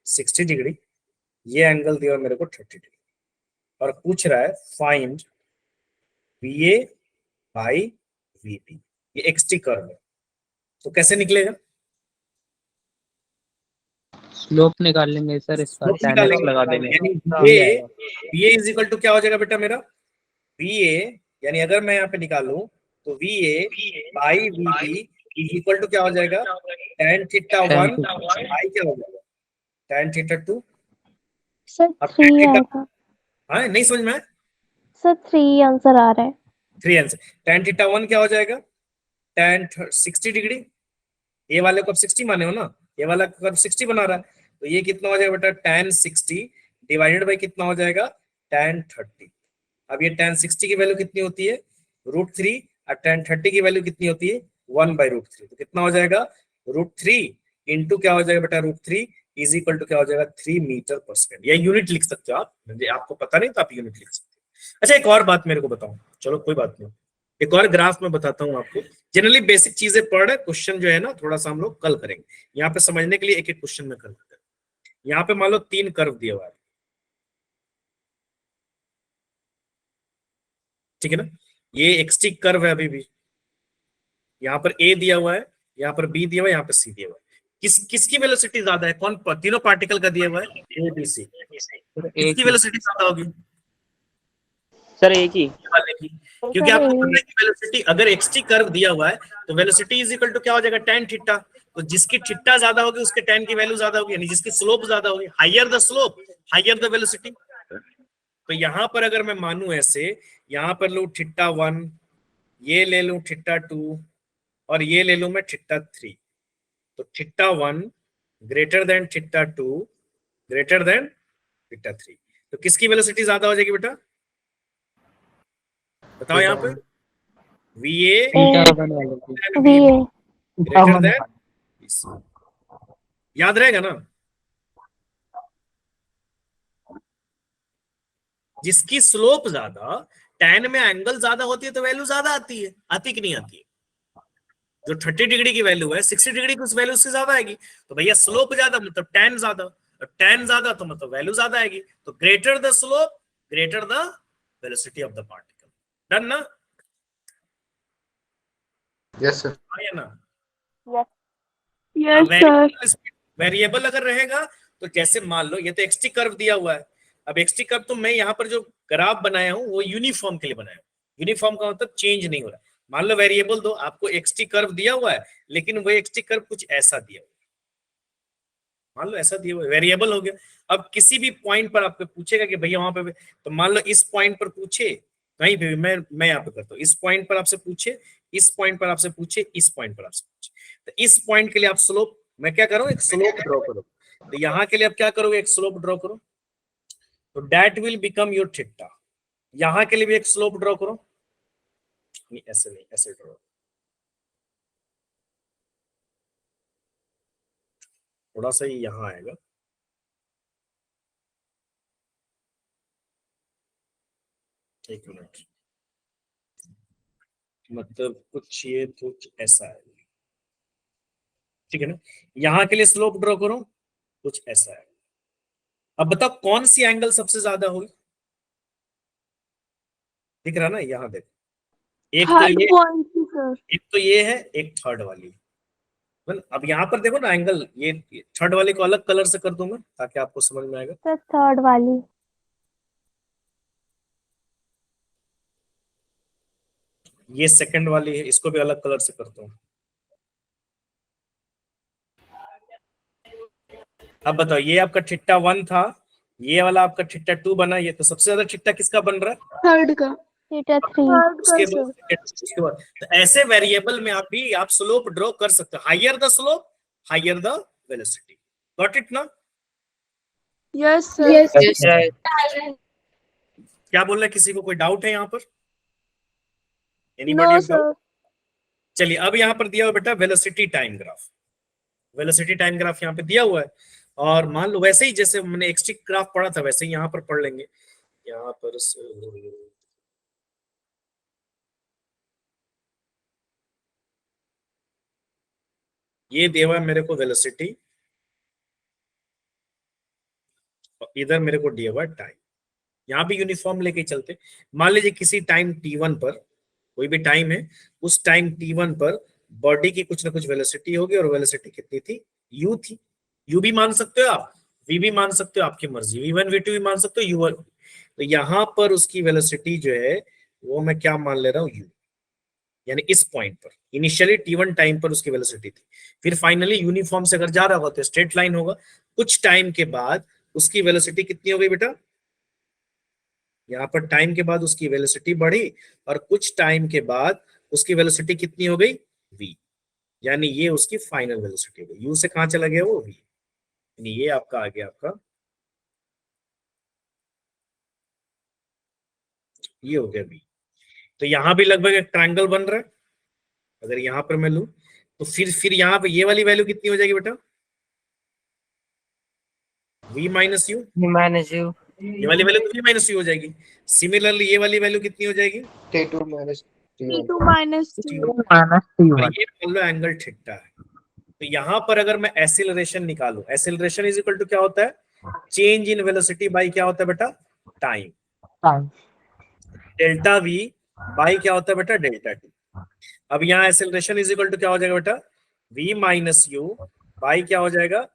60 डिग्री, ये एंगल दिया हुआ है मेरे को 30 डिग्री, और पूछ रहा है find V A by V B. ये एक्सटी कर्व है, तो कैसे निकलेगा? स्लोप निकाल लेंगे सर, इसका स्लोप tan x निकालेंगे, लगा देंगे। यानी मिल ये जाएगा। V A is equal to क्या हो जाएगा बेटा मेरा? वी ए, यानी अगर मैं यहाँ पे निकालूं तो V A by V B is equal to क्या हो जाएगा? tan theta tan 1 theta। By क्या हो जाएगा? tan theta 2। सर अब 3 tan थीटा, आएगा। हाँ नहीं समझ में आया? सर 3 आंसर आ रहा है। 3 आंसर। tan थीटा 1 क्या हो जाएगा? tan 60 डिग्री, ये वाले को अब 60 माने हो ना, ये वाला को अब 60 बना रहा है, तो ये कितना हो जाएगा बेटा? tan 60 डिवाइडेड बाई कितना हो जाएगा? tan 30। अब ये tan 60 की वैल्यू कितनी होती है? √3, और tan 30 की वैल्यू कितनी होती है? 1/√3। तो कितना हो जाएगा? √3 इंटू क्या हो जाएगा बेटा? √3 इज इक्वल टू क्या हो जाएगा? 3 मीटर पर सेकेंड। या यूनिट लिख सकते हो आप, आपको पता नहीं तो आप यूनिट लिख सकते हो। अच्छा एक और बात मेरे को बताओ, चलो कोई बात नहीं, एक और ग्राफ में बताता हूं आपको। जनरली बेसिक चीजें पढ़ रहे, क्वेश्चन जो है ना थोड़ा सा हम लोग कल करेंगे। यहाँ पे समझने के लिए एक एक क्वेश्चन में कर लेते हैं। यहाँ पे मान लो 3 कर्व दिया हुआ है, ठीक है ना। ये एक्सटी कर्व है अभी भी, यहाँ पर ए दिया हुआ है, यहाँ पर बी दिया हुआ है, यहाँ पर सी दिया हुआ है। किसकी वेलोसिटी ज्यादा है? कौन? तीनों पार्टिकल का दिया हुआ है ए बी सी, किसकी वेलोसिटी ज्यादा होगी? सर एक ही वाले की। क्योंकि आपको पता है कि वेलोसिटी, अगर एक्सटी कर्व दिया हुआ है तो वेलोसिटी इज इक्वल टू क्या हो जाएगा? tan theta. तो जिसकी थीटा ज्यादा होगी उसके tan की वैल्यू ज्यादा होगी, यानी जिसकी स्लोप ज्यादा होगी, higher the slope higher the velocity. तो यहां पर अगर मैं मानूं ऐसे, यहां पर लूं थीटा 1, ये ले लूं थीटा 2, और ये ले लूं मैं थीटा 3, तो theta 1 greater than theta 2 greater than theta 3, तो किसकी वेलोसिटी ज्यादा हो जाएगी बेटा? बताओ यहाँ पे VA थीटा वन वाले की VA ग्रेटर देन, याद रहेगा ना। जिसकी स्लोप ज्यादा, tan में एंगल ज्यादा होती है तो वैल्यू ज्यादा आती है, आती कि नहीं आती है। जो 30 डिग्री की वैल्यू है 60 डिग्री की उस वैल्यू से ज्यादा आएगी। तो भैया स्लोप ज्यादा मतलब tan ज्यादा, और tan ज्यादा तो मतलब वैल्यू ज्यादा आएगी। तो greater the slope greater the velocity of the particle. Done ना, यस सर। आया ना। Yes sir. वेरिएबल अगर रहेगा तो जैसे मान लो ये तो एक्सटी कर्व दिया हुआ है। अब एक्सटी कर्व तो मैं यहाँ पर जो ग्राफ बनाया हूँ वो यूनिफॉर्म के लिए बनाया हूँ। यूनिफॉर्म का मतलब चेंज नहीं हो रहा। मान लो वेरिएबल दो, आपको एक्सटी कर्व दिया हुआ है लेकिन वो एक्सटी कर्व कुछ ऐसा दिया हुआ है, मान लो ऐसा दिया हुआ है, वेरिएबल हो गया। अब किसी भी पॉइंट पर आपको पूछेगा कि भैया वहां पे, तो मान लो इस पॉइंट पर पूछे कहीं पे भी, मैं यहाँ पे करता हूँ, इस पॉइंट पर आपसे पूछे, इस पॉइंट पर आपसे पूछे, इस पॉइंट पर आपसे पूछे, तो इस पॉइंट के लिए आप स्लोप, मैं क्या करूँ एक स्लोप ड्रॉ करो। तो यहाँ के लिए आप क्या करोगे, एक स्लोप ड्रॉ करो, तो that will become your theta. यहाँ के लिए भी एक स्लोप ड्रॉ करो, नहीं ऐसे नहीं, ऐसे ड्रॉ, थोड़ा सा ही यहाँ आएगा, एक मिनट, मतलब कुछ ये कुछ ऐसा है, ठीक है ना। यहाँ के लिए स्लोप ड्रॉ करो, कुछ ऐसा है। अब बताओ कौन सी एंगल सबसे ज्यादा होगी, दिख रहा ना, यहाँ देखो, एक तो थर्ड ये, पॉइंट सर। एक तो ये है, एक थर्ड वाली। अब यहाँ पर देखो ना एंगल, ये थर्ड वाले को अलग कलर से कर दूं मैं ताकि आपको समझ में आएगा। सर थर्ड वाली। ये सेकंड वाली है, इसको भी अलग कलर से करता हूँ। अब बताओ ये आपका थीटा 1 था, ये वाला आपका थीटा 2 बना, ये तो सबसे ज्यादा थीटा किसका बन रहा है, थर्ड का। थीटा 3। थर्ड का उसके सर। बाद तो ऐसे वेरिएबल में आप भी आप स्लोप ड्रॉ कर सकते हो, higher the slope higher the velocity. Got it ना। Yes sir. Yes sir. क्या बोल रहे, किसी को कोई डाउट है यहाँ पर, नो एनीबॉडी डाउट। सर। चलिए अब यहाँ पर दिया हुआ बेटा velocity time graph, velocity time graph यहाँ पे दिया हुआ है। और मान लो वैसे ही जैसे मैंने एक्सटिक ग्राफ पढ़ा था वैसे ही यहाँ पर पढ़ लेंगे। यहाँ पर ये दिया हुआ है मेरे को वेलोसिटी, इधर मेरे को दिया हुआ है टाइम। यहाँ भी यूनिफॉर्म लेके चलते, मान लीजिए किसी टाइम t1 पर, कोई भी टाइम है, उस टाइम t1 पर बॉडी की कुछ ना कुछ वेलोसिटी होगी, और वेलोसिटी कितनी थी, u थी। u भी मान सकते हो आप, v भी मान सकते हो, आपकी मर्जी, v1 v2 भी मान सकते हो, u1। तो यहाँ पर उसकी वेलोसिटी जो है वो मैं क्या मान ले रहा हूँ, u, यानी इस पॉइंट पर इनिशियली t1 टाइम पर उसकी वेलोसिटी थी, फिर फाइनली यूनिफॉर्म से अगर जा रहा होगा तो स्ट्रेट लाइन होगा, कुछ टाइम के बाद उसकी वेलोसिटी कितनी हो गई बेटा, यहाँ पर टाइम के बाद उसकी वेलोसिटी बढ़ी, और कुछ टाइम के बाद उसकी वेलोसिटी कितनी हो गई, v, यानी ये उसकी फाइनल वेलोसिटी हो गई। u से कहां चला गया वो v, यानी ये आपका आ गया आपका, ये हो गया v। तो यहाँ भी लगभग एक ट्रायंगल बन रहा है। अगर यहाँ पर मैं लूं तो फिर यहाँ पे ये वाली वैल्यू कितनी हो जाएगी बेटा, v minus you, minus you ये वाली वैल्यू तो v माइनस यू हो जाएगी। सिमिलरली ये वाली वैल्यू कितनी हो जाएगी, T2 minus T1। T2 minus minus T और वन। ये मान लो एंगल थीटा है। तो यहाँ पर अगर मैं एक्सीलरेशन निकालूं, एक्सीलरेशन इज इक्वल टू क्या होता है, चेंज इन वेलोसिटी बाई क्या होता है बेटा, टाइम। डेल्टा v बाई क्या होता है बेटा, डेल्टा t। अब यहाँ एक्सीलरेशन इज इक्वल टू क्या हो जाएगा बेटा, v माइनस यू बाई क्या हो जाएगा,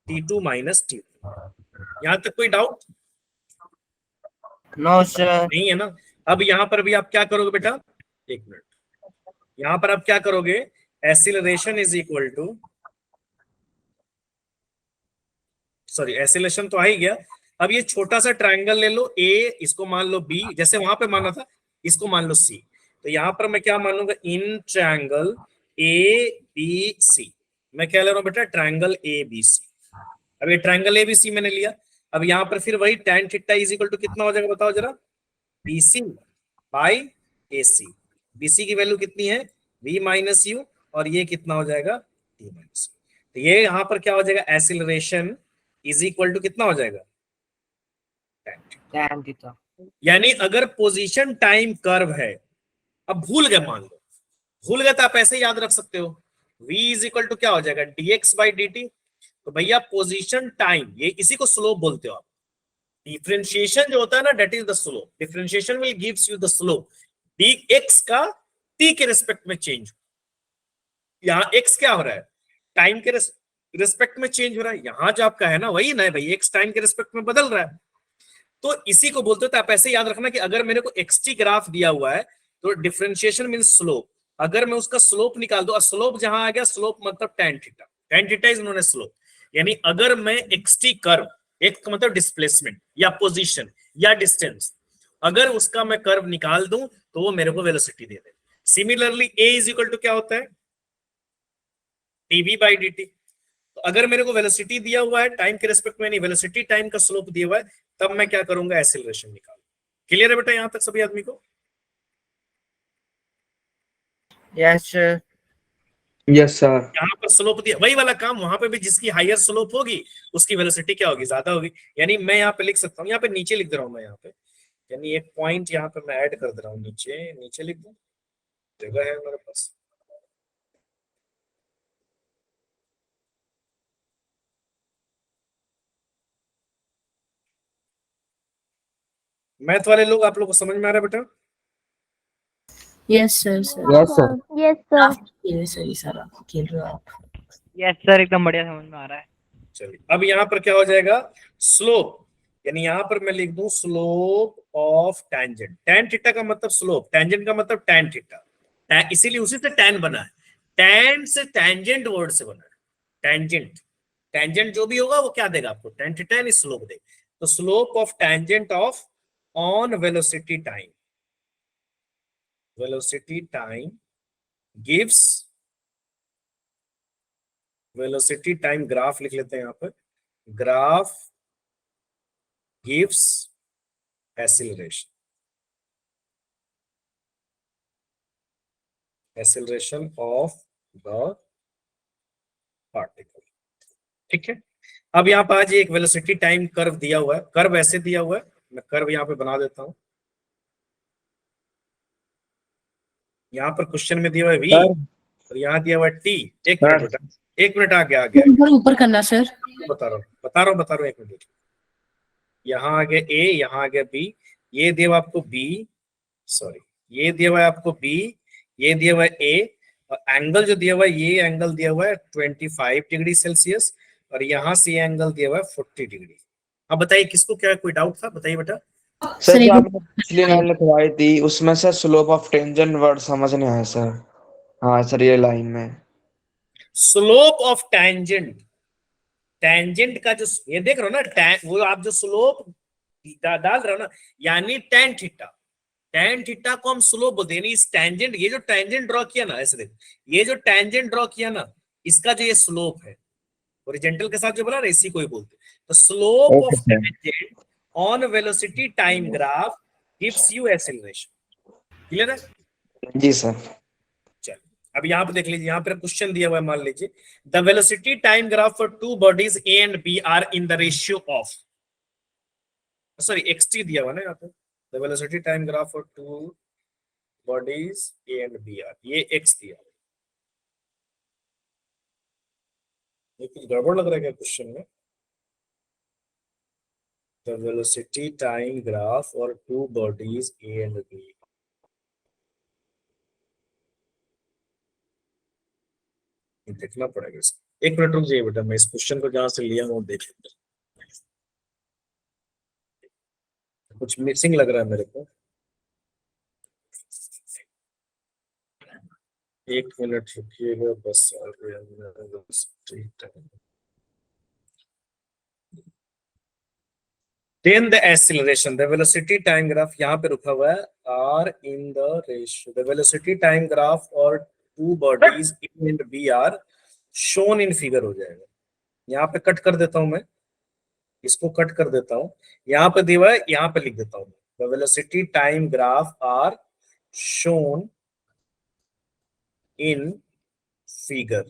t2 माइनस t। यहाँ तक कोई डाउट नो सर। नहीं है ना। अब यहाँ पर भी आप क्या करोगे बेटा, एक मिनट, यहाँ पर आप क्या करोगे, acceleration is equal to, sorry acceleration तो आ ही गया। अब ये छोटा सा ट्रायंगल ले लो a, इसको मान लो b, जैसे वहां पे माना था, इसको मान लो c। तो यहाँ पर मैं क्या मानूंगा, in triangle A B C, मैं क्या ले रहा हूँ बेटा, ट्रायंगल ए बी सी। अब ये ट्रायंगल ए बी सी मैंने लिया, अब यहाँ पर फिर वही tan theta is equal to कितना हो जाएगा बताओ जरा, BC बाई AC। BC की वैल्यू कितनी है V माइनस यू, और ये कितना हो जाएगा T माइनस। तो ये यहां पर क्या हो जाएगा, एक्सीलरेशन इज इक्वल टू कितना हो जाएगा, tan थीटा। यानी अगर पोजीशन टाइम कर्व है, अब भूल गए, मान लो भूल गए तो आप ऐसे याद रख सकते हो, v इज इक्वल टू क्या हो जाएगा dx बाई dt। तो भैया पोजीशन टाइम, ये इसी को स्लोप बोलते हो आप। डिफरेंशिएशन जो होता है ना, that is the slope. Differentiation will gives you the slope. dx का t के रिस्पेक्ट में चेंज, यहाँ x क्या हो रहा है, टाइम के रिस्पेक्ट में चेंज हो रहा है। यहाँ जो आपका है ना वही ना भाई, x टाइम के रिस्पेक्ट में बदल रहा है। तो इसी को बोलते हो। तो आप ऐसे याद रखना कि अगर मेरे को xt ग्राफ दिया हुआ है तो डिफरेंशिएशन मीन स्लोप। अगर मैं उसका स्लोप निकाल दूं, स्लोप जहां आ गया, स्लोप मतलब tan theta, tan theta is known as slope. यानी अगर मैं xt कर्व, एक का मतलब डिस्प्लेसमेंट या पोजीशन या डिस्टेंस, अगर उसका मैं कर्व निकाल दूं तो वो मेरे को वेलोसिटी दे दे। Similarly a is equal to क्या होता है, dv बाई dt। तो अगर मेरे को वेलोसिटी दिया हुआ है टाइम के रेस्पेक्ट में, नहीं वेलोसिटी टाइम का स्लोप दिया हुआ है, तब मैं क्या करूंगा, एक्सीलरेशन निकालूंगा। क्लियर है बेटा यहां तक सभी आदमी को? Yes sir. Yes sir. यहाँ पर स्लोप दिया, वही वाला काम वहां पे भी, जिसकी हायर स्लोप होगी उसकी वेलोसिटी क्या होगी, ज्यादा होगी। यानी मैं यहाँ पे लिख सकता हूँ, यहाँ पे नीचे लिख दे रहा हूँ मैं यहाँ पे, यानी एक पॉइंट यहाँ पे मैं ऐड कर दे रहा हूँ, नीचे नीचे लिख दूं, जगह है मेरे पास। मैथ वाले लोग, आप लोग को समझ में आ रहा है बेटा? Yes, sir, sir. Yes sir. Yes, sir. Yes, sir, sir. आप खेल रहे हो आप। यस सर, एकदम बढ़िया समझ में आ रहा है। चलिए अब यहाँ पर क्या हो जाएगा, स्लोप, यानी यहाँ पर मैं लिख दूं slope of tangent. Tan theta का मतलब स्लोप, टैंजेंट का मतलब टैन थीटा, इसीलिए उसी से टैन बना है। टैन से टैंजेंट वर्ड से बना है, टैंजेंट। टैंजेंट जो भी होगा वो क्या देगा आपको, टैन थीटा यानी स्लोप देगा। तो slope of tangent of on velocity time, velocity time gives, velocity time graph लिख लेते हैं यहाँ पर, graph gives acceleration, acceleration of the particle. ठीक है, अब यहाँ पर आज एक वेलोसिटी टाइम कर्व दिया हुआ है, कर्व ऐसे दिया हुआ है, मैं कर्व यहाँ पे बना देता हूं। यहाँ पर क्वेश्चन में दिया हुआ है v और यहाँ दिया हुआ है t। एक मिनट बेटा, एक मिनट, आ गया आ गया, ऊपर करना सर। बता रहा हूँ, एक मिनट। यहाँ आ गया a, यहाँ आ गया b, ये दिया हुआ आपको b, सॉरी ये दिया हुआ है आपको b, ये दिया हुआ है a, और एंगल जो दिया हुआ है, ये एंगल दिया हुआ है 25 डिग्री सेल्सियस, और यहाँ से ये एंगल दिया हुआ है 40 डिग्री। अब बताइए किसको क्या कोई डाउट था, बताइए बेटा। सर जो आपने पिछली लाइन लिखवाई थी उसमें sir slope of tangent word समझ नहीं आया सर। हाँ सर, ये लाइन में स्लोप ऑफ टैंजेंट, टैंजेंट का जो ये देख रहे हो ना, वो आप जो स्लोप डाल रहे हो ना, यानी टैन थीटा, टैन थीटा को हम स्लोप बोलते हैं। इस टैंजेंट, ये जो टैंजेंट ड्रॉ किया ना, ऐसे देखो, ये जो टैंजेंट ड्रॉ किया ना, इसका जो ये स्लोप है, हॉरिजॉन्टल के साथ जो बोला ना, इसी को ही बोलते हैं। तो slope of tangent on velocity time graph gives you acceleration. Clear है? जी सर। चलो अब यहाँ पे देख लीजिए, यहाँ पे क्वेश्चन दिया हुआ है, मान लीजिए the velocity time graph for two bodies A and B are in the ratio of, sorry xt दिया हुआ ना यहाँ पे, the velocity time graph for two bodies A and B are, ये x दिया। ये कुछ गड़बड़ लग रहा है क्या क्वेश्चन में? The velocity time graph for two bodies A and B, देखना पड़ेगा इसको। एक मिनट रुक जाइए बेटा, मैं इस क्वेश्चन को जहां से लिया हूँ देख लेते हैं। कुछ मिसिंग लग रहा है मेरे को, एक मिनट रुकिएगा बस। Then the acceleration, the velocity time graph यहाँ पे रुका हुआ है, r in the ratio, the velocity time graph और two bodies A and B are shown in figure हो जाएगा। यहाँ पे कट कर देता हूं मैं, इसको कट कर देता हूं, यहाँ पे दिया हुआ है, यहाँ पे लिख देता हूं, the velocity time graph are shown in figure।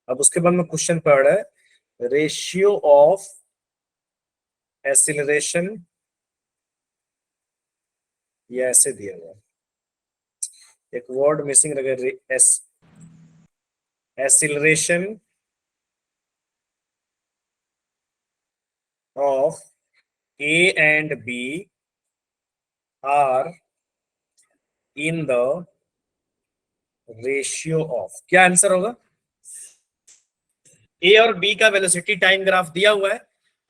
अब उसके बाद में क्वेश्चन पढ़ रहा है रेशियो ऑफ एक्सीलरेशन, ये ऐसे दिया हुआ है, एक वर्ड मिसिंग रह गया, acceleration of A and B are in the ratio of, क्या आंसर होगा? ए और बी का वेलोसिटी टाइम ग्राफ दिया हुआ है,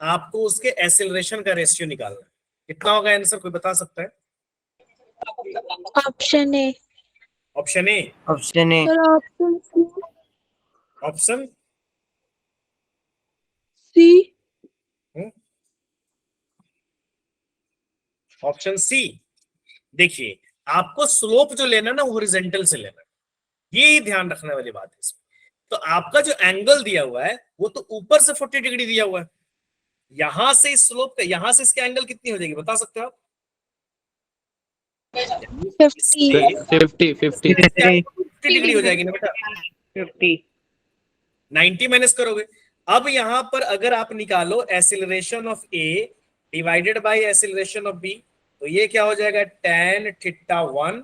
आपको उसके एक्सीलरेशन का रेशियो निकालना है, कितना होगा आंसर, कोई बता सकता है? Option A. Option A, option A, sir option C. Option C. Option C. देखिए, आपको स्लोप जो लेना ना हॉरिजॉन्टल से लेना, ये ध्यान रखने वाली बात है इसमें। तो आपका जो एंगल दिया हुआ है वो तो ऊपर से 40 डिग्री दिया हुआ है, यहां से इस स्लोप का, यहां से इसके एंगल कितनी हो जाएगी बता सकते हो आप? 50 50 डिग्री हो जाएगी ना बेटा, 50। 90 माइनस करोगे। अब यहां पर अगर आप निकालो acceleration of A divided by acceleration of B, तो ये क्या हो जाएगा, tan theta 1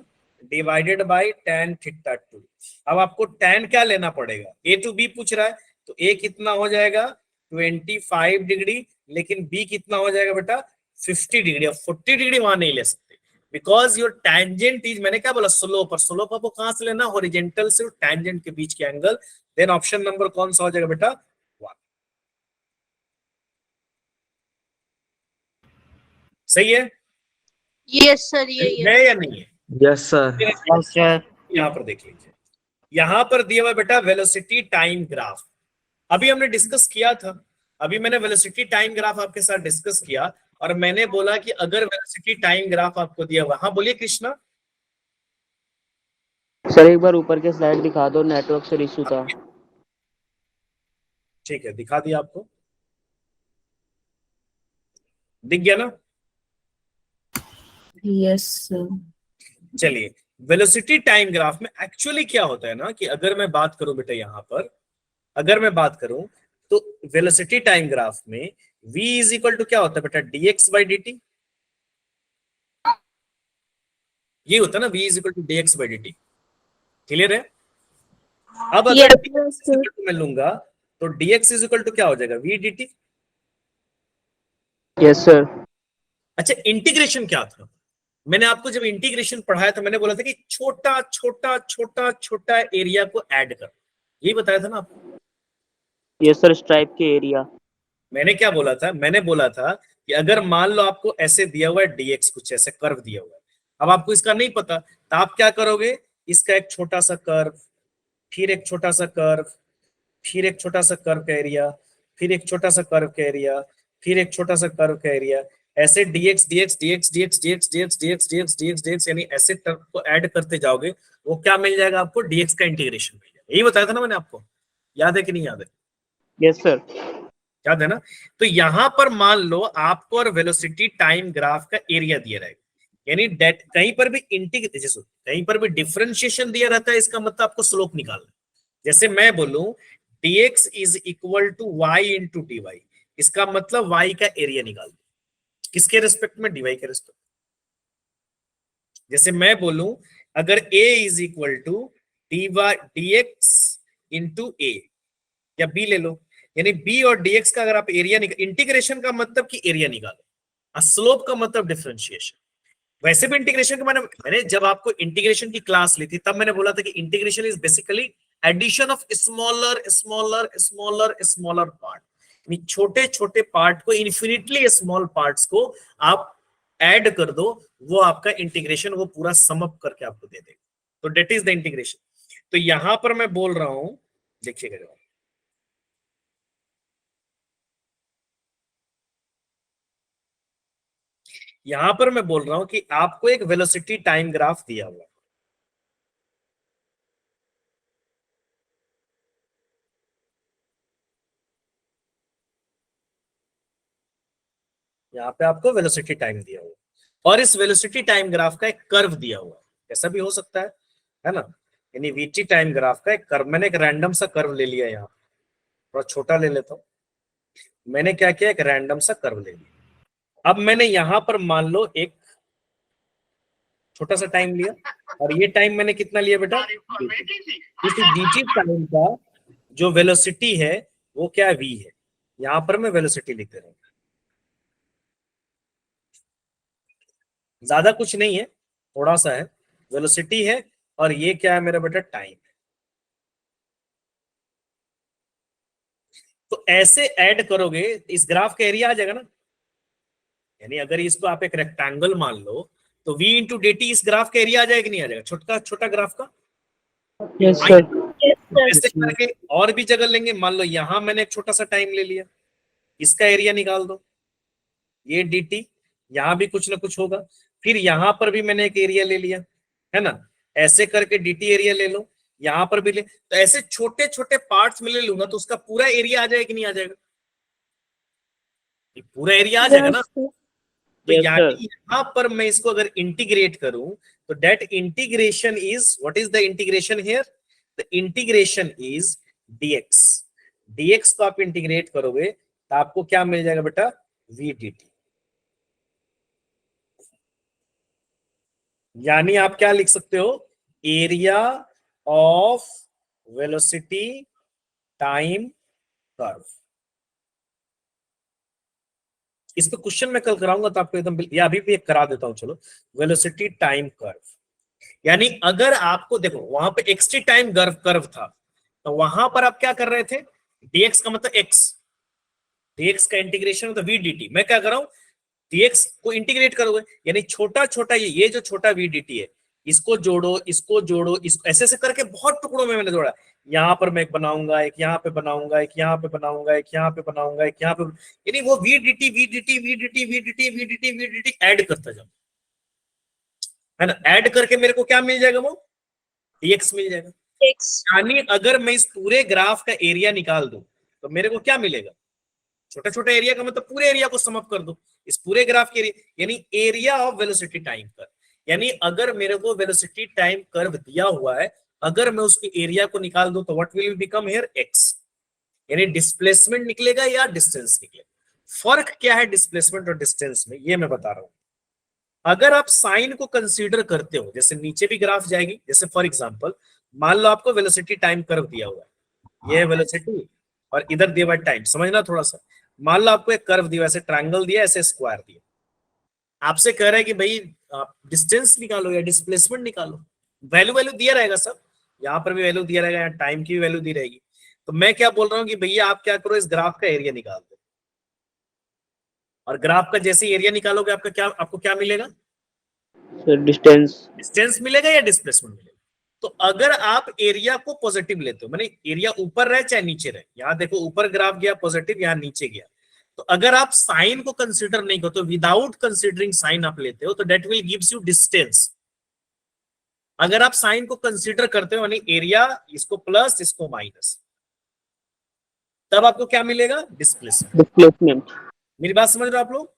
divided by tan theta 2। अब आपको tan क्या लेना पड़ेगा, ए टू बी पूछ रहा है, तो ए कितना हो जाएगा 25 डिग्री, लेकिन बी कितना हो जाएगा बेटा 50 डिग्री। अब 40 डिग्री वहां नहीं ले सकते, बिकॉज योर टैंजेंट इज, मैंने क्या बोला, स्लोप, और स्लोप आपको कहां से लेना, हॉरिजॉन्टल से टैंजेंट के बीच के एंगल। देन ऑप्शन नंबर कौन सा हो जाएगा बेटा, 1। सही है? यस सर, ये है या नहीं है? Yes sir. सर। यहां पर देख लीजिए, यहां पर दिया हुआ बेटा वेलोसिटी टाइम ग्राफ, अभी हमने डिस्कस किया था, अभी मैंने वेलोसिटी टाइम ग्राफ आपके साथ डिस्कस किया, और मैंने बोला कि अगर वेलोसिटी टाइम ग्राफ आपको दिया हुआ, हाँ बोलिए कृष्णा। सर एक बार ऊपर के स्लाइड दिखा दो, नेटवर्क से इशू था। ठीक है, दिखा दिया आपको, दिख गया ना? यस। चलिए, वेलोसिटी टाइम ग्राफ में एक्चुअली क्या होता है ना, कि अगर मैं बात करूं बेटा यहां पर, अगर मैं बात करूं तो वेलोसिटी टाइम ग्राफ में v इज इक्वल टू क्या होता है बेटा, dx बाई dt, ये होता है ना, v is equal to dx by dt। Clear है? अब अगर Yes, dx sir. Is equal to मैं लूंगा तो dx इज इक्वल टू क्या हो जाएगा, v dt। Yes sir. अच्छा, इंटीग्रेशन क्या था, मैंने आपको जब इंटीग्रेशन पढ़ाया था मैंने बोला था कि छोटा छोटा छोटा छोटा एरिया को ऐड कर, यही बताया था ना आपको। यस सर, स्ट्राइप के एरिया। मैंने क्या बोला था, मैंने बोला था कि अगर मान लो आपको ऐसे दिया हुआ है dx, कुछ ऐसे कर्व दिया हुआ है, अब आपको इसका नहीं पता, तो आप क्या करोगे, इसका एक छोटा सा कर्व, फिर एक छोटा सा कर्व, फिर एक छोटा सा कर्व का एरिया, फिर एक छोटा सा कर्व का एरिया, फिर एक छोटा सा कर्व का एरिया, ऐसे dx dx dx dx dx dx dx dx dx dx यानी ऐसे टर्म को ऐड करते जाओगे, वो क्या मिल जाएगा आपको, dx का इंटीग्रेशन मिल जाएगा। यही बताया था ना मैंने आपको, याद है कि नहीं याद है? Yes sir. याद है ना? तो यहां पर मान लो आपको और वेलोसिटी टाइम ग्राफ का एरिया दिया रहेगा, यानी डेट कहीं पर भी इंटीग्रेशन, कहीं पर भी डिफरेंशिएशन दिया रहता है, इसका मतलब आपको स्लोप निकालना है। जैसे मैं बोलूं dx is equal to y into dy, इसका मतलब y का एरिया निकाल दो, किसके रेस्पेक्ट में, dy के रेस्पेक्ट। जैसे मैं बोलूं अगर a is equal to dx into a, या b ले लो, यानी b और dx का अगर आप एरिया इंटीग्रेशन का मतलब कि एरिया निकालो, स्लोप का मतलब डिफरेंशिएशन। वैसे भी इंटीग्रेशन के मैंने जब आपको इंटीग्रेशन की क्लास ली थी तब मैंने बोला था कि integration is basically addition of smaller smaller smaller smaller part, यानी छोटे छोटे पार्ट को, इन्फिनिटली स्मॉल पार्ट्स को आप ऐड कर दो, वो आपका इंटीग्रेशन वो पूरा सम अप करके आपको दे देगा, तो डेट इज द इंटीग्रेशन। तो यहां पर मैं बोल रहा हूं, देखिएगा जवाब, यहां पर मैं बोल रहा हूं कि आपको एक वेलोसिटी टाइम ग्राफ दिया हुआ है, यहाँ पे आपको वेलोसिटी टाइम दिया हुआ, और इस वेलोसिटी टाइम ग्राफ का एक कर्व दिया हुआ है, ऐसा भी हो सकता है ना, यानी वीटी टाइम ग्राफ का एक कर्व, मैंने एक रैंडम सा कर्व ले लिया, यहाँ थोड़ा छोटा ले लेता हूँ, मैंने क्या किया, एक रैंडम सा कर्व ले लिया। अब मैंने यहां पर मान लो एक छोटा सा टाइम लिया, और ये टाइम मैंने कितना लिया बेटा, इस dt टाइम का जो वेलोसिटी है वो क्या v है, यहां पर मैं वेलोसिटी लिख दे रहा हूं, ज्यादा कुछ नहीं है, थोड़ा सा है, वेलोसिटी है, और ये क्या है मेरा बेटा, टाइम। तो ऐसे ऐड करोगे इस ग्राफ का एरिया आ जाएगा ना, यानी अगर इसको आप एक रेक्टेंगल मान लो तो v इंटू dt इस ग्राफ का एरिया आ जाएगा कि नहीं आ जाएगा, छोटा छोटा ग्राफ का। Yes sir. ऐसे करके और भी जगह लेंगे, मान लो यहां मैंने एक छोटा सा टाइम ले लिया, इसका एरिया निकाल दो, ये dt, यहां भी कुछ ना कुछ होगा, फिर यहां पर भी मैंने एक एरिया ले लिया, है ना, ऐसे करके dt एरिया ले लो, यहां पर भी ले, तो ऐसे छोटे छोटे पार्ट्स में ले लूंगा तो उसका पूरा एरिया आ जाएगा कि नहीं आ जाएगा, ये पूरा एरिया आ जाएगा ना। तो Yes, यानी sir. यहां पर मैं इसको अगर इंटीग्रेट करूं तो that integration is, what is the integration here, the integration is dx, dx को आप इंटीग्रेट करोगे तो आपको क्या मिल जाएगा बेटा, v dt। यानी आप क्या लिख सकते हो, area of velocity time curve. इस पे क्वेश्चन मैं कल कराऊंगा तो आपको एकदम, या अभी भी एक करा देता हूं, चलो, वेलोसिटी टाइम कर्व, यानी अगर आपको देखो वहां पे एक्सटी टाइम कर्व था, तो वहां पर आप क्या कर रहे थे, dx का मतलब x, dx का इंटीग्रेशन तो v dt, मैं क्या कर रहा हूं, dx को इंटीग्रेट करोगे, यानी छोटा छोटा ये जो छोटा v dt है, इसको जोड़ो, इसको जोड़ो, इसको ऐसे ऐसे करके बहुत टुकड़ों में मैंने जोड़ा, यहाँ पर मैं एक बनाऊंगा, एक यहाँ पे बनाऊंगा, एक यहाँ पे बनाऊंगा, एक यहाँ पे बनाऊंगा, एक यहाँ पे, यानी वो v dt v dt v dt v dt v dt v dt add करता जाऊं, है ना, ऐड करके मेरे को क्या मिल जाएगा, वो dx मिल जाएगा। यानी अगर मैं इस पूरे ग्राफ का एरिया निकाल दूं तो मेरे को क्या मिलेगा, छोटा छोटा एरिया का मतलब पूरे एरिया को सम अप कर दो, इस पूरे ग्राफ के एरिया, यानी area of velocity time curve, यानी अगर मेरे को वेलोसिटी टाइम कर्व दिया हुआ है, अगर मैं उसके एरिया को निकाल दूं तो what will become here, x, यानी डिस्प्लेसमेंट निकलेगा या डिस्टेंस निकलेगा। फर्क क्या है डिस्प्लेसमेंट और डिस्टेंस में, ये मैं बता रहा हूं। अगर आप साइन को कंसीडर करते हो, जैसे नीचे भी ग्राफ जाएगी, जैसे फॉर एग्जांपल मान लो आपको वेलोसिटी टाइम कर्व दिया हुआ है, ये है वेलोसिटी और इधर दिया हुआ टाइम, समझना थोड़ा सा, मान लो आपको एक कर्व दिया, ऐसे ट्रायंगल दिया, ऐसे स्क्वायर दिया, आपसे कह रहा है कि भाई आप डिस्टेंस निकालो या डिस्प्लेसमेंट निकालो, वैल्यू वैल्यू दिया रहेगा सब, यहाँ पर भी वैल्यू दिया रहेगा, यहाँ टाइम की भी वैल्यू दी रहेगी, तो मैं क्या बोल रहा हूँ कि भैया आप क्या करो, इस ग्राफ का एरिया निकाल दो, और ग्राफ का जैसे एरिया निकालोगे आपको क्या मिलेगा, डिस्टेंस मिलेगा या डिस्प्लेसमेंट मिलेगा। तो अगर आप एरिया को पॉजिटिव लेते हो, माने एरिया ऊपर रहे चाहे नीचे रहे, यहाँ देखो ऊपर ग्राफ गया पॉजिटिव, यहाँ नीचे गया, तो अगर आप साइन को कंसीडर नहीं करते, विदाउट कंसीडरिंग साइन आप लेते हो, तो that will gives you distance. अगर आप साइन को कंसीडर करते हो, यानी एरिया, इसको प्लस इसको माइनस, तब आपको क्या मिलेगा, डिस्प्लेसमेंट। मेरी बात समझ रहे हो आप लोग,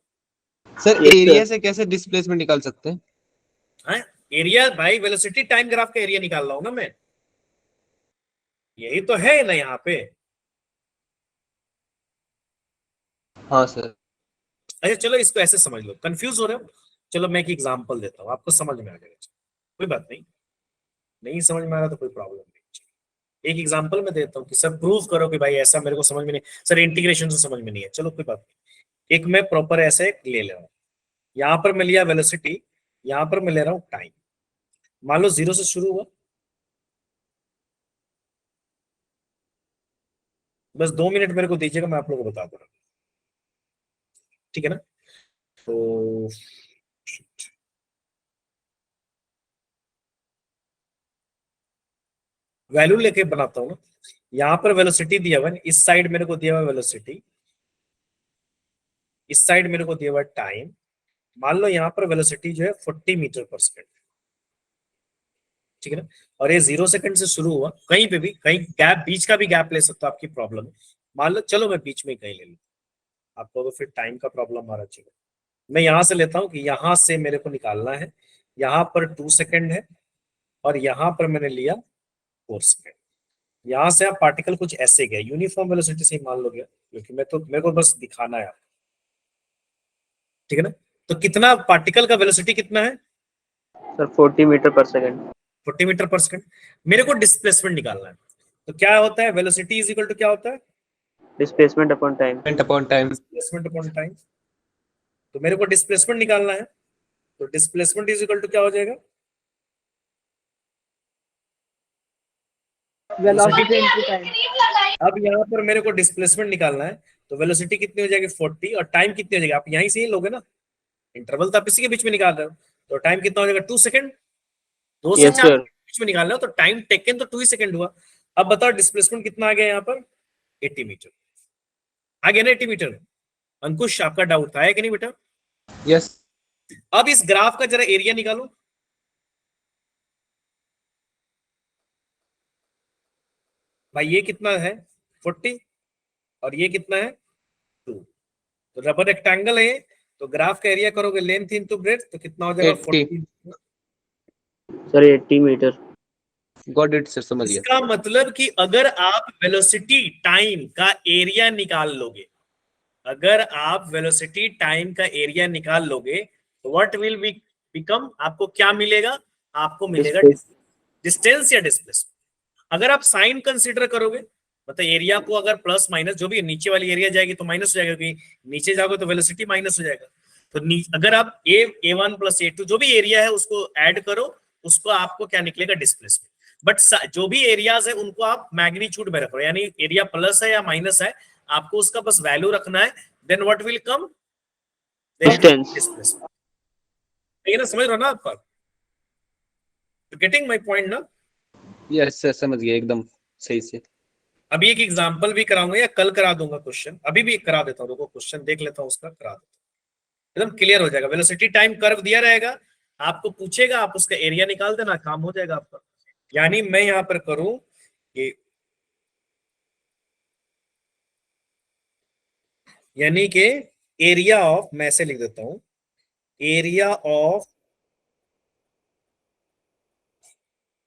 सर एरिया से कैसे डिस्प्लेसमेंट निकाल सकते हैं, एरिया भाई वेलोसिटी टाइम ग्राफ का एरिया निकाल रहा हूं ना मैं, यही तो है ना यहाँ पे। हाँ सर। अच्छा चलो इसको ऐसे समझ लो, कंफ्यूज हो रहे हो, चलो मैं एक एग्जांपल देता हूँ, आपको समझ में आ जाएगा, कोई बात नहीं, नहीं समझ में आ रहा तो कोई प्रॉब्लम नहीं, एक एग्जांपल मैं देता हूँ कि सर प्रूव करो कि भाई ऐसा मेरे को समझ में नहीं, सर इंटीग्रेशन से समझ में नहीं है, चलो कोई बात नहीं, एक मैं प्रॉपर ऐसे ले रहा हूँ, यहाँ पर मैं लिया वेलोसिटी, यहाँ पर मैं ले रहा हूँ टाइम, मान लो 0 से शुरू हुआ, बस 2 मिनट मेरे को दीजिएगा, मैं आप लोगों को बता दूंगा, ठीक है ना। तो वैल्यू लेके बनाता हूं ना, यहाँ पर वेलोसिटी दिया हुआ है, इस साइड मेरे को दिया हुआ वेलोसिटी, इस साइड मेरे को दिया हुआ टाइम, मान लो यहाँ पर वेलोसिटी जो है 40 मीटर पर सेकेंड, ठीक है ना, और ये 0 सेकंड से शुरू हुआ, कहीं पे भी, कहीं गैप, बीच का भी गैप ले सकता हूं, आपकी प्रॉब्लम है, मान लो चलो मैं बीच में कहीं ले लूं, आपको तो फिर टाइम का प्रॉब्लम आ रहा चाहिए, मैं यहां से लेता हूं कि यहां से मेरे को निकालना है, यहां पर 2 सेकंड है और यहां पर मैंने लिया 4 सेकंड। यहां से आप पार्टिकल कुछ ऐसे गए, यूनिफॉर्म वेलोसिटी से ही मान लो गया, क्योंकि मेरे को बस दिखाना है आपको, ठीक है ना। तो कितना पार्टिकल का वेलोसिटी कितना है सर 40 मीटर पर सेकंड। 40 मीटर पर सेकंड। मेरे को डिस्प्लेसमेंट निकालना है, तो क्या होता है, वेलोसिटी इज इक्वल टू क्या होता है, displacement upon time. Displacement upon time. तो मेरे को डिस्प्लेसमेंट निकालना है, तो डिस्प्लेसमेंट इज इक्वल टू क्या हो जाएगा, वेलोसिटी वेलोसिटी। Into time. अब यहाँ पर मेरे को डिस्प्लेसमेंट निकालना है, तो वेलोसिटी कितनी हो जाएगी 40, और टाइम कितनी हो जाएगी, आप यहीं से ही लोगे ना, इंटरवल तो आप इसी के बीच में निकाल रहे हो, तो टाइम कितना हो जाएगा 2 सेकंड। 2 से यस 4 सर। बीच में निकाल रहे हो, तो टाइम टेकन तो 2 ही सेकंड हुआ। अब बताओ डिस्प्लेसमेंट कितना आ गया यहाँ पर, 80 मीटर आ गया ना, 80 मीटर। अंकुश आपका डाउट था, है कि नहीं बेटा? यस। अब इस ग्राफ का जरा एरिया निकालो। भाई ये कितना है 40, और ये कितना है 2, तो रबर रेक्टेंगल है, तो ग्राफ का एरिया करोगे लेंथ इंटू ब्रेड्थ, तो कितना हो जाएगा 80। 40। Sir 80 meter. Got it sir, समझ गया। इसका मतलब कि अगर आप वेलोसिटी टाइम का एरिया निकाल लोगे, अगर आप वेलोसिटी टाइम का एरिया निकाल लोगे, तो व्हाट विल बी बिकम, आपको क्या मिलेगा, आपको मिलेगा डिस्टेंस या डिस्प्लेसमेंट। अगर आप साइन कंसीडर करोगे, मतलब एरिया को अगर प्लस माइनस जो भी नीचे वाली एरिया जाएगी तो माइनस हो जाएगा, क्योंकि नीचे जाओगे तो वेलोसिटी माइनस हो जाएगा। तो अगर आप A1 प्लस A2 जो भी एरिया है उसको ऐड करो, उसको आपको क्या निकलेगा, डिस्प्लेसमेंट। बट जो भी एरियाज है उनको आप मैग्नीट्यूड में रखो, यानी एरिया प्लस है या माइनस है, आपको उसका बस वैल्यू रखना है, then what will come, distance. Displacement. ठीक है ना, समझ रहे हो ना आप? गेटिंग माय पॉइंट ना? यस सर, समझ गया एकदम सही से। अभी एक एग्जांपल भी कराऊंगा या कल करा दूंगा क्वेश्चन, अभी भी करा देता हूँ, रुको क्वेश्चन देख लेता हूँ उसका, करा देता हूँ, एकदम क्लियर हो जाएगा। वेलोसिटी टाइम कर्व दिया रहेगा, आपको पूछेगा, आप उसका एरिया निकाल देना, काम हो जाएगा आपका। यानी मैं यहां पर करूं कि, यानी कि एरिया ऑफ, मैं ऐसे लिख देता हूं, area of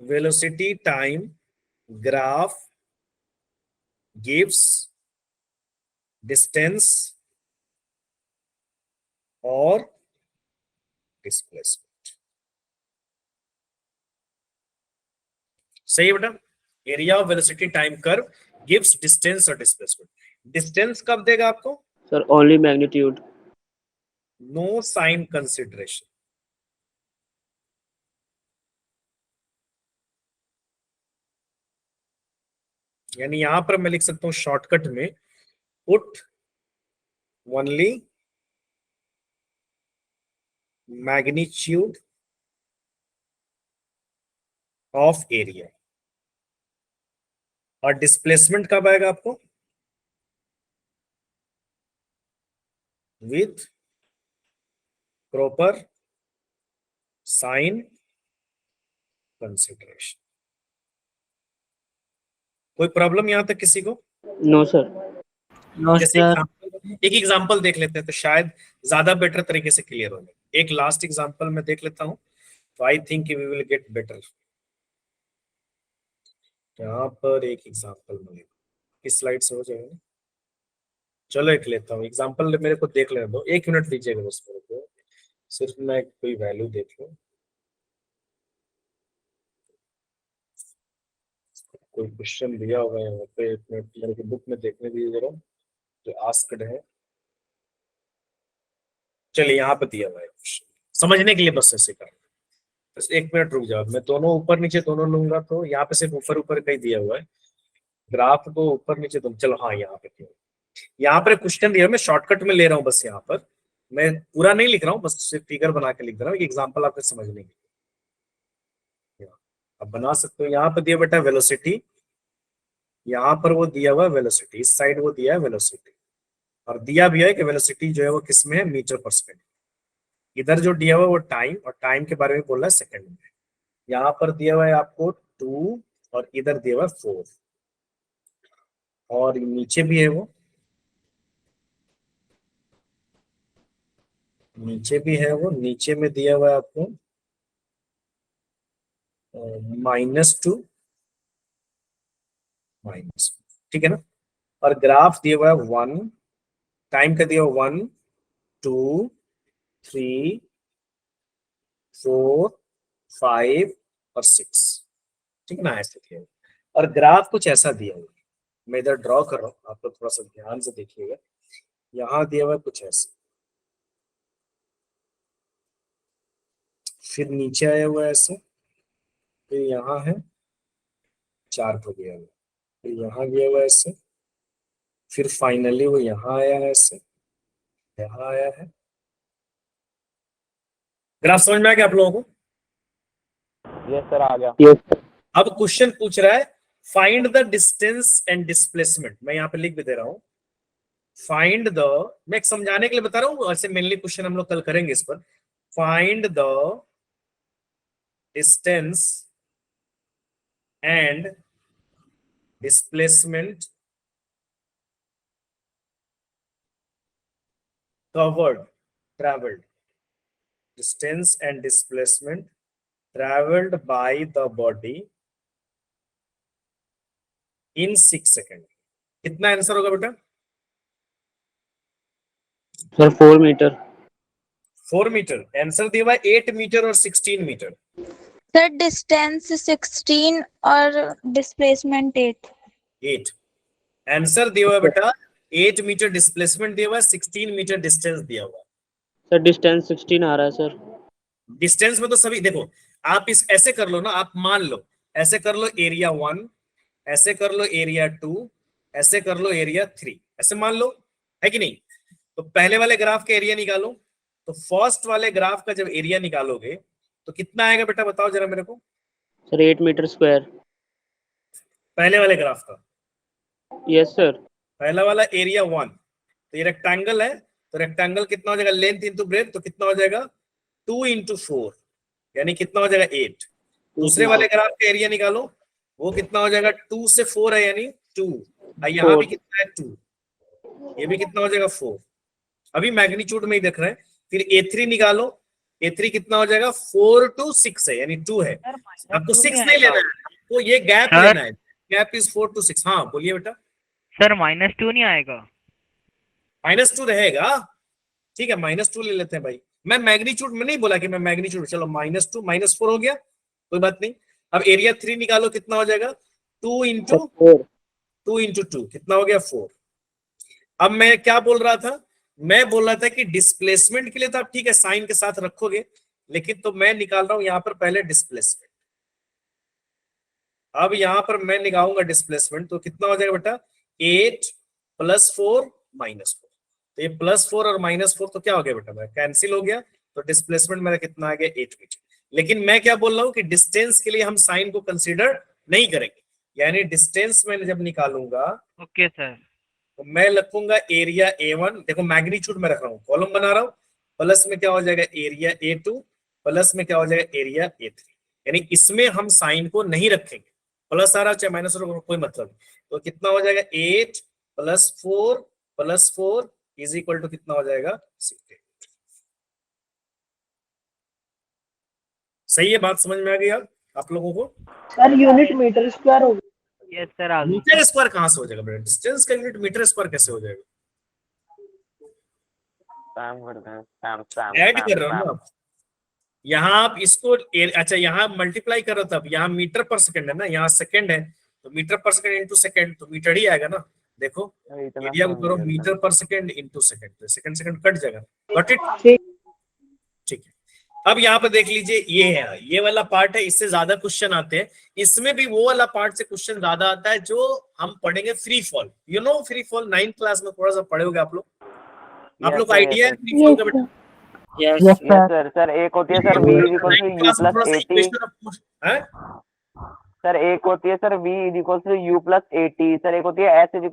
velocity time graph gives distance और डिस्प्लेसमेंट। सही है बेटा, area of velocity time curve gives distance और डिस्प्लेसमेंट। डिस्टेंस कब देगा आपको, sir only magnitude. No sign consideration. यानी यहां पर मैं लिख सकता हूं शॉर्टकट में, put only magnitude of area, और डिस्प्लेसमेंट कब आएगा आपको, विथ प्रॉपर साइन कंसिडरेशन। कोई प्रॉब्लम यहां तक किसी को? No sir. नो जैसे सर। एक एग्जांपल देख लेते हैं तो शायद ज्यादा बेटर तरीके से क्लियर हो जाए। एक लास्ट एग्जांपल मैं देख लेता हूं, तो I think we will get better. यहाँ पर एक एग्जांपल मिलेगा, किस स्लाइड से हो जाएगा, चलो एक लेता हूँ एग्जांपल, मेरे को देख लेने दो, 1 मिनट दीजिएगा बस मेरे को, सिर्फ मैं कोई वैल्यू देख लूं। कोई क्वेश्चन दिया होगा यहाँ पे, एक मिनट मेरे को बुक में देखने दीजिए जरा, जो आस्क्ड है। चलिए यहाँ पे दिया हुआ है क्वेश्चन, समझने के लिए बस ऐसे कर, बस 1 मिनट रुक जाओ, मैं दोनों ऊपर नीचे दोनों लूंगा, तो यहाँ पे सिर्फ ऊपर ऊपर का ही दिया हुआ है, ग्राफ को ऊपर नीचे तुम, चलो हाँ यहाँ पे दिया, यहाँ पर क्वेश्चन दिया, मैं शॉर्टकट में ले रहा हूँ बस, यहाँ पर मैं पूरा नहीं लिख रहा हूँ, बस सिर्फ फिगर बना के लिख रहा हूँ, एग्जाम्पल आपके समझने के लिए। अब बना सकते हो, यहाँ पे दिया बेटा वेलोसिटी, यहाँ पर वो दिया हुआ है वेलोसिटी, इस साइड वो दिया है वेलोसिटी, और दिया भी है कि वेलोसिटी जो है वो किस में है, मीटर पर सेकंड। इधर जो दिया हुआ है वो टाइम, और टाइम के बारे में बोल रहा है सेकंड में। यहाँ पर दिया हुआ है आपको 2, और इधर दिया हुआ है 4, और नीचे भी है वो नीचे भी है, वो नीचे में दिया हुआ है आपको -2 माइनस, ठीक है ना। और ग्राफ दिया हुआ है 1, टाइम का दिया हुआ 1 2 3 4 5 और 6, ठीक है ना, ऐसे दिया हुआ। और ग्राफ कुछ ऐसा दिया हुआ है, मैं इधर ड्रॉ कर रहा हूँ, आप लोग थोड़ा सा ध्यान से देखिएगा। यहाँ दिया हुआ है कुछ ऐसे, फिर नीचे आया हुआ है ऐसे, फिर यहाँ है 4 को दिया हुआ है, फिर यहाँ दिया हुआ है ऐसे, फिर फाइनली वो यहाँ आया है ऐसे, यहाँ आया है। ग्राफ समझ में आ गया आप लोगों को? यस सर, आ गया। Yes. अब क्वेश्चन पूछ रहा है find the distance and displacement, मैं यहाँ पे लिख भी दे रहा हूँ। फाइंड द, मैं एक समझाने के लिए बता रहा हूँ, ऐसे मेनली क्वेश्चन हम लोग कल करेंगे इस पर। Find the distance and displacement covered traveled, distance and displacement traveled by the body in 6 seconds। कितना आंसर होगा बेटा? Sir, 4 meter. 4 मीटर। आंसर दिया हुआ 8 मीटर और 16 मीटर। सर डिस्टेंस 16 और डिस्प्लेसमेंट 8 आंसर दिया हुआ है बेटा, 8 मीटर डिस्प्लेसमेंट दिया हुआ है, 16 मीटर डिस्टेंस दिया हुआ है। Sir, distance 16 आ रहा है सर। डिस्टेंस में तो सभी देखो, आप इस ऐसे कर लो ना, आप मान लो ऐसे कर लो एरिया 1, ऐसे कर लो एरिया 2, ऐसे कर लो एरिया 3, ऐसे मान लो, है कि नहीं। तो पहले वाले ग्राफ का एरिया निकालो, तो फर्स्ट वाले ग्राफ का जब एरिया निकालोगे तो कितना आएगा बेटा, बताओ जरा मेरे को। Sir 8 meter square. पहले वाले ग्राफ का यस सर। पहला वाला एरिया 1, तो ये रेक्टेंगल है, तो रेक्टेंगल कितना हो जाएगा, लेंथ इंटू ब्रेथ, तो कितना हो जाएगा 2 × 4, यानी कितना हो जाएगा 8। दूसरे वाले ग्राफ का एरिया निकालो, वो कितना हो जाएगा, 2 से 4 है यानी 2, यहाँ भी कितना है 2, ये भी कितना हो जाएगा 4। अभी मैग्नीट्यूड में ही देख रहे हैं। फिर A3 निकालो, A3 कितना हो जाएगा, 4 to 6 है यानी 2 है, आपको 6 नहीं लेना है, आपको ये गैप लेना है, गैप इज 4 to 6। हाँ बोलिए बेटा। सर -2 नहीं आएगा? -2 रहेगा, ठीक है, -2 ले लेते हैं भाई। मैं मैग्नीट्यूड में नहीं बोला कि मैं मैग्नीट्यूड, चलो -2 -4 हो गया, कोई बात नहीं। अब एरिया 3 निकालो, कितना हो जाएगा, 2 × 2 कितना हो गया 4। अब मैं क्या बोल रहा था, मैं बोल रहा था कि डिस्प्लेसमेंट के लिए तो आप ठीक है साइन के साथ रखोगे, लेकिन तो मैं निकाल रहा हूं यहां पर पहले डिस्प्लेसमेंट। अब यहां पर मैं निकालूंगा डिस्प्लेसमेंट, तो कितना हो जाएगा बेटा, 8 + 4 -4, तो ये +4 और -4 तो क्या हो गया बेटा, कैंसिल हो गया, तो डिस्प्लेसमेंट मेरा कितना आ गया 8 मीटर। लेकिन मैं क्या बोल रहा हूं कि डिस्टेंस के लिए हम साइन को कंसीडर नहीं करेंगे, यानी डिस्टेंस में जब निकालूंगा ओके सर। तो मैं रखूंगा एरिया A1, देखो मैग्नीट्यूड में रख रहा हूँ, कॉलम बना रहा हूँ, प्लस में क्या हो जाएगा एरिया A2, प्लस में क्या हो जाएगा एरिया A3, यानी इसमें हम साइन को नहीं रखेंगे, प्लस आ रहा चाहे माइनस हो कोई मतलब नहीं। तो कितना हो जाएगा 8 + 4 + 4 = कितना हो जाएगा 16। सही है, बात समझ में आ गई आप लोगों को? सर यूनिट मीटर स्क्वायर होगा। यस सर, आ गया। मीटर स्क्वायर कहां से हो जाएगा बेटा, डिस्टेंस का यूनिट मीटर स्क्वायर कैसे हो जाएगा? ऐड कर रहे हो ना आप, यहाँ आप इसको अच्छा यहाँ मल्टीप्लाई कर रहे हो, तब यहाँ मीटर पर सेकंड है ना, यहाँ सेकंड है, तो मीटर पर सेकंड इंटू सेकंड, तो मीटर ही आएगा ना। देखो एरिया को करो मीटर पर सेकंड इंटू सेकंड, तो सेकंड सेकंड कट जाएगा। Got it? ठीक है। अब यहाँ पे देख लीजिए, ये है, ये वाला पार्ट है, इससे ज्यादा क्वेश्चन आते हैं, इसमें भी वो वाला पार्ट से क्वेश्चन ज्यादा आता है जो हम पढ़ेंगे free fall. You know free fall 9th class में थोड़ा सा पढ़े होगे आप लोग, आप लोग को आइडिया है फ्री फॉल का बेटा? Yes sir. सर एक होती है सर v = u + 80। सर एक होती है सर v = u + 80। सर एक होती है s =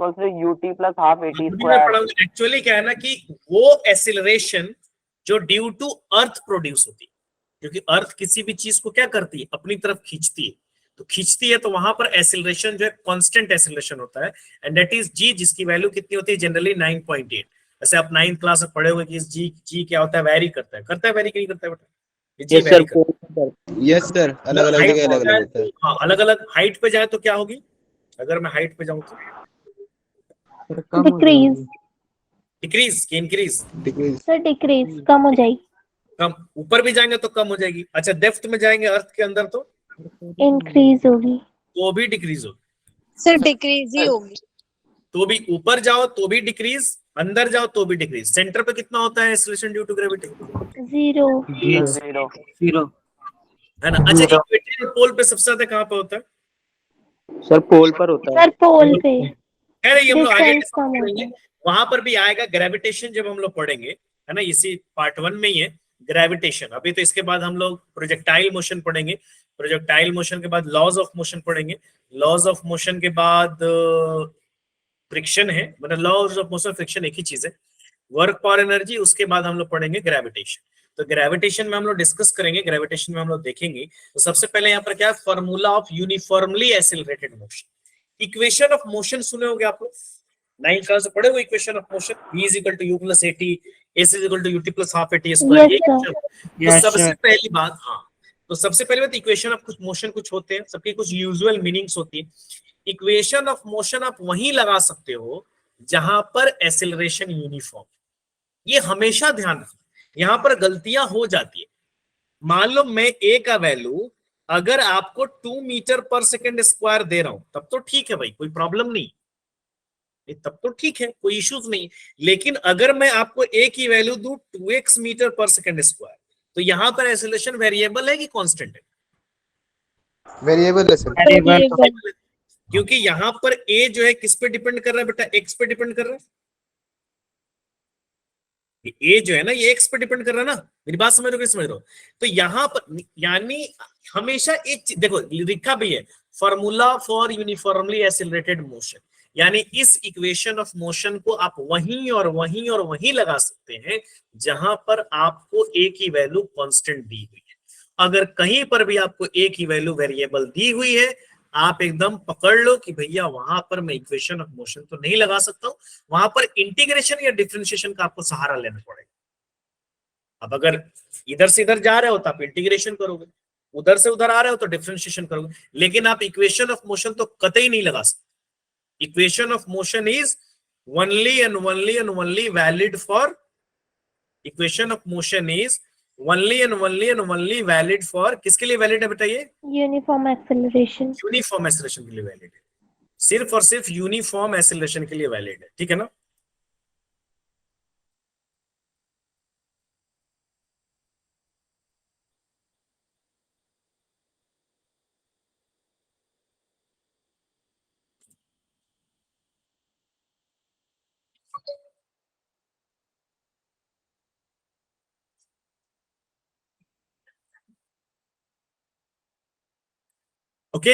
ut + ½ AT²। एक्चुअली क्या है ना कि वो एक्सीलरेशन जो ड्यू टू अर्थ प्रोड्यूस होती है, क्योंकि अर्थ किसी भी चीज को क्या करती है, अपनी तरफ खींचती है, तो खींचती है तो वहां पर एक्सीलरेशन जो है कांस्टेंट एक्सीलरेशन होता है, एंड दैट इज g, जिसकी वैल्यू कितनी होती है जनरली 9.8। जैसे आप 9th क्लास में पढ़े हुए कि जी जी क्या होता है, वैरी करता है वैरी नहीं करता है बेटा, ये जी यस सर वैरी करता है। यस सर, अलग अलग हाइट जगह अलग अलग होता है। हाँ, अलग अलग हाइट पे जाए तो क्या होगी, अगर मैं हाइट पे जाऊं तो सर कम हो डिक्रीज जाएगी। डिक्रीज की इंक्रीज, डिक्रीज। सर डिक्रीज कम हो जाएगी। कम, ऊपर भी जाएंगे तो कम हो जाएगी। अच्छा डेप्थ में जाएंगे अर्थ के अंदर तो इंक्रीज होगी। वो भी डिक्रीज होगी। सर डिक्रीज ही होगी। तो भी ऊपर जाओ तो भी डिक्रीज, अंदर जाओ तो भी डिक्रीज। सेंटर पे कितना होता है acceleration due to gravity, 0। Zero. Zero. है ना। अच्छा इक्वेटोरियल पोल पे सबसे ज्यादा कहाँ पे होता है, सर पोल पर होता है। सर पोल पे कह रही हम लोग आगे डिस्टेंस डिस्कस कम होता करेंगे, है। वहां पर भी आएगा ग्रेविटेशन जब हम लोग पढ़ेंगे, है ना, इसी पार्ट 1 में ही है ग्रेविटेशन। अभी तो इसके बाद हम लोग प्रोजेक्टाइल मोशन पढ़ेंगे, प्रोजेक्टाइल मोशन के बाद लॉज ऑफ मोशन पढ़ेंगे, लॉज ऑफ मोशन के बाद फ्रिक्शन है, मतलब लॉज ऑफ मोशन फ्रिक्शन एक ही चीज है, वर्क पावर एनर्जी, उसके बाद हम लोग पढ़ेंगे ग्रेविटेशन। तो ग्रेविटेशन में हम लोग डिस्कस करेंगे, ग्रेविटेशन में हम लोग देखेंगे। तो सबसे पहले यहाँ पर क्या है, formula of uniformly accelerated motion, equation of motion सुने होंगे आप लोग, 9th क्लास से पढ़े हुए equation of motion, v is equal to u plus at, s is equal to ut plus half at square. Yes, sir. तो सबसे पहली बात, हाँ, तो सबसे पहली बात इक्वेशन ऑफ कुछ मोशन कुछ होते हैं, सबकी कुछ यूजुअल मीनिंग्स होती है। इक्वेशन ऑफ मोशन आप वहीं लगा सकते हो जहां पर एक्सेलरेशन यूनिफॉर्म, ये हमेशा ध्यान रखना, यहां पर गलतियां हो जाती है। मान लो मैं a का वैल्यू अगर आपको 2 मीटर पर सेकेंड स्क्वायर दे रहा हूं, तब तो ठीक है भाई, कोई प्रॉब्लम नहीं, तब तो ठीक है, कोई इश्यूज नहीं। लेकिन अगर मैं आपको a की वैल्यू दूं 2x metre per second square, तो यहां पर एक्सेलरेशन वेरिएबल है कि कांस्टेंट है, वेरिएबल है सर। वेरिएबल। क्योंकि यहां पर a जो है किस पे डिपेंड कर रहा है बेटा, x पे डिपेंड कर रहा है। ये जो है ना, ये x पे डिपेंड कर रहा है ना, मेरी बात समझ रहे हो, समझ रहे हो। तो यहां पर यानी हमेशा एक देखो लिखा भी है, formula for uniformly accelerated motion, यानी इस इक्वेशन ऑफ मोशन को आप वहीं और वहीं और वहीं लगा सकते हैं जहां पर आपको a की वैल्यू कांस्टेंट दी हुई है। अगर कहीं पर भी आपको a की वैल्यू वेरिएबल दी हुई है, आप एकदम पकड़ लो कि भैया वहां पर मैं इक्वेशन ऑफ मोशन तो नहीं लगा सकता हूं, वहां पर इंटीग्रेशन या डिफरेंशिएशन का आपको सहारा लेना पड़ेगा। अब अगर इधर से इधर जा रहे हो तो आप इंटीग्रेशन करोगे, उधर से उधर आ रहे हो तो डिफरेंशिएशन करोगे, लेकिन आप इक्वेशन ऑफ मोशन तो कतई नहीं लगा सकते। Equation of motion is only and only and only valid for, equation of motion is only and only and only valid for, किसके लिए वैलिड है बेटा, ये यूनिफॉर्म एक्सेलरेशन। यूनिफॉर्म एक्सेलरेशन के लिए वैलिड है, सिर्फ और सिर्फ यूनिफॉर्म एक्सेलरेशन के लिए वैलिड है, ठीक है ना। Okay,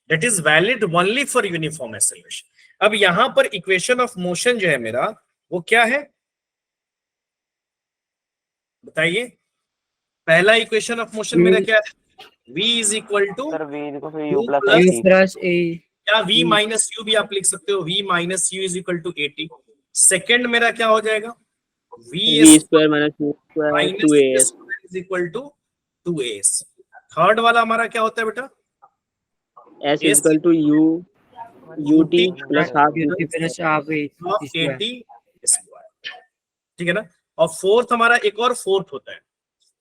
that is valid only for uniform acceleration. अब यहां पर इक्वेशन ऑफ मोशन जो है मेरा, वो क्या है बताइए। पहला इक्वेशन ऑफ मोशन मेरा क्या है, v is equal to sir v is equal to u u plus plus at। Plus a, या v माइनस यू भी आप लिख सकते हो, v minus you is equal to 80। Second मेरा क्या हो जाएगा, v square minus u square 2as। Is equal to 2as। Third वाला हमारा क्या होता है बेटा, s is equal to u ut plus half ut plus half A of 80 square, ठीक है ना। और फोर्थ हमारा एक और फोर्थ होता है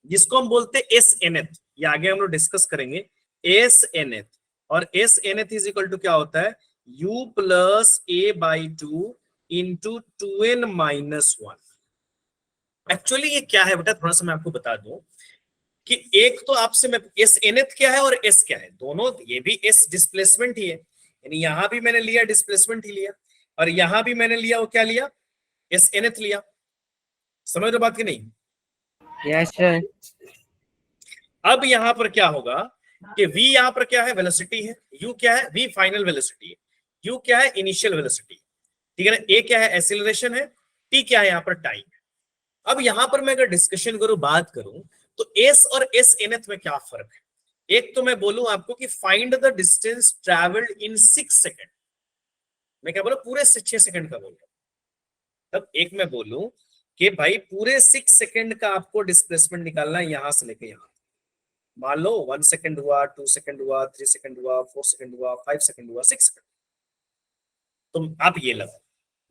जिसको हम बोलते हैं एस एनएथ, ये आगे हम लोग डिस्कस करेंगे, एस एनएथ। और S nth is equal to क्या होता है, u plus A by 2 into 2n minus 1। Actually ये क्या है बेटा, थोड़ा सा मैं आपको बता दूं कि एक तो आपसे मैं एस एनएथ क्या है और एस क्या है, दोनों, ये भी एस डिस्प्लेसमेंट ही है, यानी यहां भी मैंने लिया डिस्प्लेसमेंट ही लिया, और यहां भी मैंने लिया, वो क्या लिया, एस एनएथ लिया। समझ रहे बात की नहीं। Yes sir. अब यहां पर क्या होगा कि v यहां पर क्या है, वेलोसिटी है, u क्या है, v फाइनल वेलोसिटी है, u क्या है, इनिशियल वेलोसिटी, ठीक है ना, a क्या है, एक्सीलरेशन है, t क्या है, यहां पर टाइम है। अब यहां पर मैं अगर डिस्कशन करूं, बात करूं, तो s और s nth में क्या फर्क है। एक तो मैं बोलूं आपको कि find the distance travelled in 6 second, मैं क्या बोला, पूरे 6 सेकंड का बोल रहा हूं, मतलब एक मैं बोलूं कि भाई पूरे 6 सेकंड का आपको डिस्प्लेसमेंट निकालना है यहां से लेके यहां। मान लो 1 सेकंड हुआ, 2 सेकंड हुआ, 3 सेकंड हुआ, 4 सेकंड हुआ, 5 सेकंड हुआ, 6 सेकंड। तो आप ये लगा,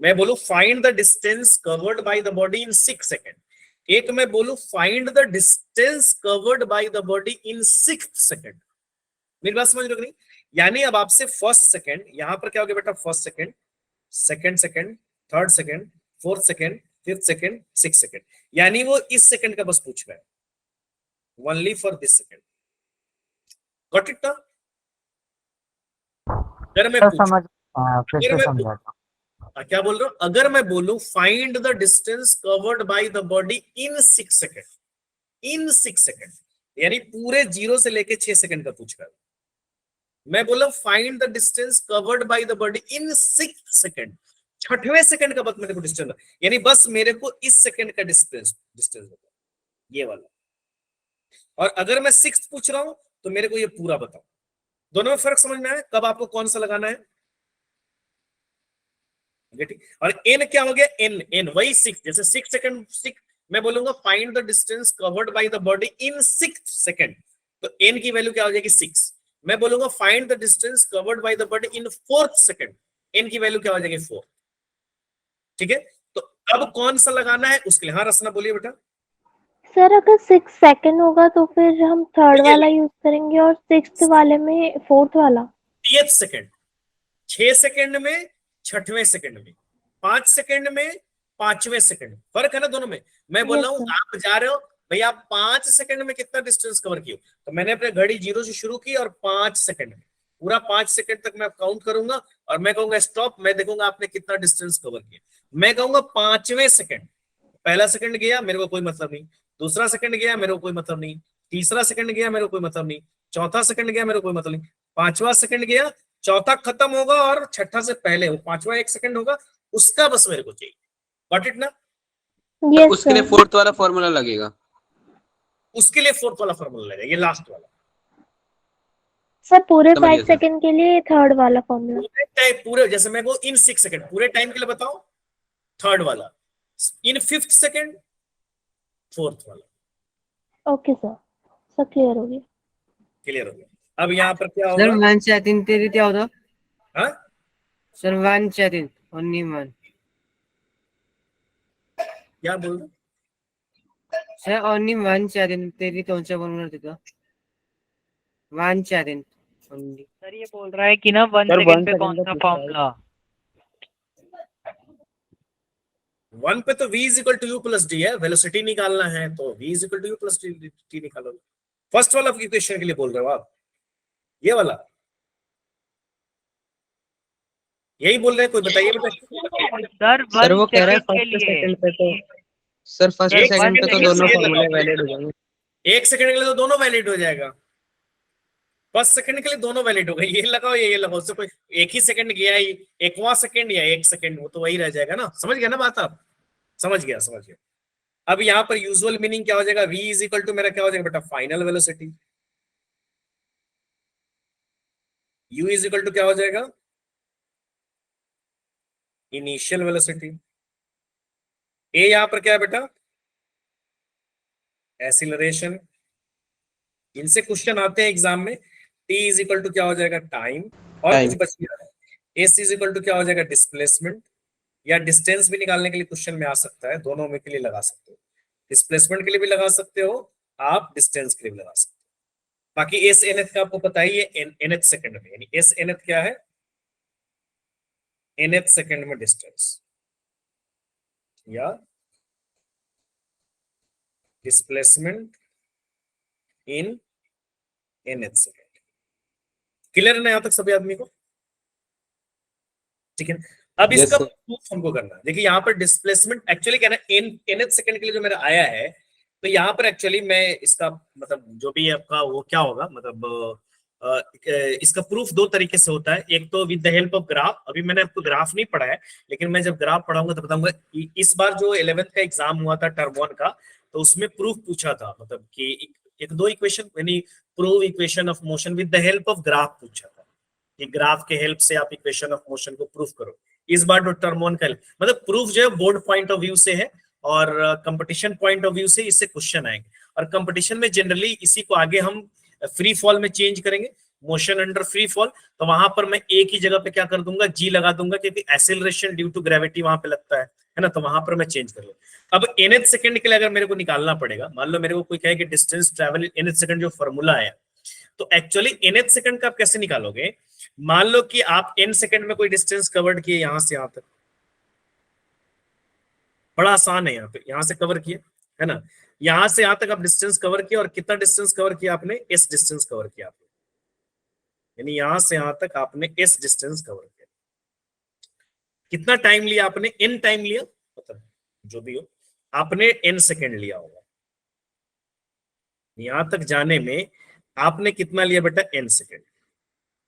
मैं बोलूं find the distance covered by the body in 6 second, एक मैं बोलूं find the distance covered by the body in 6 second. मेरी बात समझ रहे हो कि नहीं? यानी अब आपसे फर्स्ट सेकंड, यहां पर क्या हो गया बेटा, first second, second second, third second, fourth second, fifth second, 6 second, यानी वो इस सेकंड का बस पूछ रहा है, only for this second. Got it ना? अगर मैं समझ फिर अगर से मैं समझा था। क्या बोल रहा हूं, अगर मैं बोलूं find the distance covered by the body in 6 second, in 6 second यानी पूरे 0 से लेके 6 सेकंड का पूछ रहा है। मैं बोला find the distance covered by the body in 6 second, 6वें सेकंड का बस मेरे को डिस्टेंस, यानी बस मेरे को इस सेकंड का डिस्टेंस बताओ, ये वाला। और अगर मैं 6 पूछ रहा हूं तो मेरे को ये पूरा बताओ। दोनों में फर्क समझना है, कब आपको कौन सा लगाना है। और n क्या हो गया, n वही 6, जैसे 6 सेकंड 6, मैं बोलूंगा find the distance covered by the body in 6 second, तो n की वैल्यू क्या हो जाएगी 6। मैं बोलूंगा find the distance covered by the body in 4th second, n की वैल्यू क्या हो जाएगी 4। ठीक है, तो अब कौन सा लगाना है उसके लिए, हाँ रसना बोलिए बेटा। सर अगर 6 सेकंड होगा तो फिर हम थर्ड वाला यूज करेंगे और 6th वाले में 4th वाला। 8 सेकंड, 6 सेकंड में 6वें सेकंड में, 5 सेकंड में 5वें सेकंड, फर्क है ना दोनों में। मैं बोल रहा हूँ आप जा रहे हो भैया, आप 5 सेकंड में कितना डिस्टेंस कवर किया, तो मैंने अपने घड़ी 0 से शुरू की और 5 सेकंड में, पूरा 5 सेकंड तक मैं काउंट करूंगा और मैं कहूंगा स्टॉप, मैं देखूंगा आपने कितना डिस्टेंस कवर किया। मैं कहूंगा 5वें सेकंड, पहला सेकंड गया मेरे को कोई मतलब नहीं, दूसरा सेकंड गया मेरे को कोई मतलब नहीं, तीसरा सेकंड गया मेरे को कोई मतलब नहीं, चौथा सेकंड गया मेरे को कोई मतलब नहीं, 5वां सेकंड गया, चौथा खत्म होगा और छठा से पहले वो 5वां 1 सेकंड होगा, उसका बस मेरे को चाहिए। गॉट इट ना? यस उसके लिए फोर्थ वाला फॉर्मूला लगेगा, उसके लिए 4th वाला फॉर्मूला लगेगा, ये लास्ट वाला। सर पूरे समझिए 5 सर। सेकंड के लिए थर्ड वाला फॉर्मूला। पूरे टाइम, पूरे जैसे मैं को इन 6 सेकंड पूरे टाइम के लिए बताओ, थर्ड वाला, इन 5th सेकंड 4th वाला। ओके सर क्लियर हो गया। क्लियर हो गया। अब यहाँ पर क्या सर होगा, 1 से 3 तेरी क्या होता हाँ सर, 1 से 3 ओनली 1 क्या बोल रहे, सर, ओनली 1 से 3 तेरी कौन सा फॉर्मूला देता 1 से 3 ओनली। सर ये बोल रहा है कि ना 1 सर, सेकंड 1 पे कौन सेकंड का सा पूछ रहा है। फॉर्मूला। 1 पे तो v is equal to U plus D है, वेलोसिटी निकालना है तो v is equal to U plus T निकालो। फर्स्ट वाला इक्वेशन के लिए बोल रहे हो आप, ये वाला यही बोल रहे हैं, कोई बताइए बेटा। सर वो 1 कह रहा है सेकंड के फर्स्ट लिए। सेकंड पे तो सर, फर्स्ट एक सेकंड पे तो सेकंड दोनों के लिए फॉर्मूले लगाओ। वैलिड हो जाएंगे। 1 सेकंड के लिए तो दोनों वैलिड हो जाएगा, फर्स्ट सेकंड के लिए दोनों वैलिड हो गए, ये लगाओ ये लगाओ, उससे कोई एक ही सेकंड गया ही, 1वां सेकंड या 1 सेकंड, वो तो वही रह जाएगा ना। समझ गया ना बात आप? समझ गया। अब यहाँ पर यूजुअल मीनिंग क्या हो जाएगा, v इज इक्वल टू मेरा क्या हो जाएगा बेटा, final velocity. u is equal to क्या हो जाएगा, इनिशियल वेलोसिटी। a यहाँ पर क्या है बेटा, एक्सीलरेशन। इनसे क्वेश्चन आते हैं एग्जाम में। t इज इक्वल टू क्या हो जाएगा, टाइम। और Time. कुछ बच गया है, s इज इक्वल टू क्या हो जाएगा, डिस्प्लेसमेंट। या डिस्टेंस भी निकालने के लिए क्वेश्चन में आ सकता है, दोनों में के लिए लगा सकते हो, डिस्प्लेसमेंट के लिए भी लगा सकते हो आप, डिस्टेंस के लिए भी लगा सकते हो। बाकी एस एनएथ का आपको पता ही है, एनएथ सेकंड में, यानी एस एनएथ क्या है, एनएथ सेकंड में डिस्टेंस या displacement in nth second. Clear है ना यहां तक सभी आदमी को? ठीक है, अब Yes, इसका sir. प्रूफ हमको करना है। देखिए यहाँ पर डिस्प्लेसमेंट एक्चुअली क्या ना, एनएथ सेकंड के लिए जो मेरा आया है, तो यहाँ पर एक्चुअली मैं इसका मतलब जो भी आपका वो क्या होगा, मतलब इसका प्रूफ 2 तरीके से होता है। एक तो with the help of graph, अभी मैंने आपको ग्राफ नहीं पढ़ा है, लेकिन मैं जब ग्राफ पढ़ाऊंगा तो बताऊंगा। इस बार जो 11th का एग्जाम हुआ था टर्म 1 का, तो उसमें प्रूफ पूछा था, मतलब कि एक 2 इक्वेशन, यानी prove equation of motion with the help of graph पूछा था, कि ग्राफ के हेल्प से आप इक्वेशन ऑफ मोशन को प्रूफ करो। इस बार टर्म वन का मतलब प्रूफ जो है बोर्ड पॉइंट ऑफ व्यू से है और कंपटीशन पॉइंट ऑफ व्यू से इससे क्वेश्चन आएंगे। और कंपटीशन में जनरली इसी को आगे हम फ्री फॉल में चेंज करेंगे, मोशन अंडर फ्री फॉल। तो वहां पर मैं एक ही जगह पे क्या कर दूंगा, जी लगा दूंगा, क्योंकि एक्सेलरेशन ड्यू टू ग्रेविटी वहां पे लगता है ना, तो वहां पर मैं चेंज कर लूंगा। अब nth सेकंड के लिए अगर मेरे को निकालना पड़ेगा, मान लो मेरे को कोई कहे कि distance travel in nth second जो फॉर्मूला है, तो एक्चुअली nth सेकंड का आप कैसे निकालोगे। मान लो कि आप n सेकंड में कोई डिस्टेंस कवर्ड किए यहां से यहां तक, बड़ा आसान है, यहाँ पे यहां से कवर किया है ना, यहां से यहां तक आप डिस्टेंस कवर किया, और कितना डिस्टेंस कवर किया आपने, एस डिस्टेंस कवर किया आपने, यानी यहां से यहां तक आपने एस डिस्टेंस कवर किया। कितना टाइम लिया आपने, एन टाइम लिया, मतलब जो भी हो आपने एन सेकेंड लिया होगा। यहां तक जाने में आपने कितना लिया बेटा, एन सेकेंड।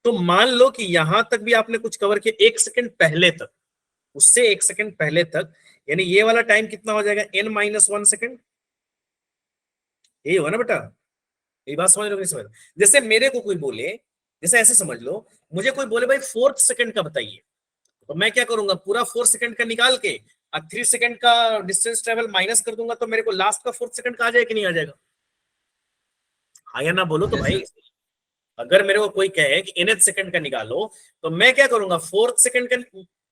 तो मान लो कि यहां तक भी आपने कुछ कवर किया 1 सेकेंड पहले तक, उससे 1 सेकेंड पहले तक, यानी ये वाला टाइम कितना हो जाएगा, n माइनस 1 सेकेंड। यही होगा ना बेटा, ये बात समझ लो नहीं समझ। जैसे मेरे को कोई बोले, जैसे ऐसे समझ लो, मुझे कोई बोले भाई 4th सेकंड का बताइए, तो मैं क्या करूंगा, पूरा 4 सेकंड का निकाल के 3 सेकंड का डिस्टेंस ट्रेवल माइनस कर दूंगा, तो मेरे को लास्ट का 4th सेकंड का आ जाएगा कि नहीं आ जाएगा, हाँ या ना बोलो तो भाई। अगर मेरे को कोई कहे कि nth सेकंड का निकालो, तो मैं क्या करूंगा, 4th सेकंड का,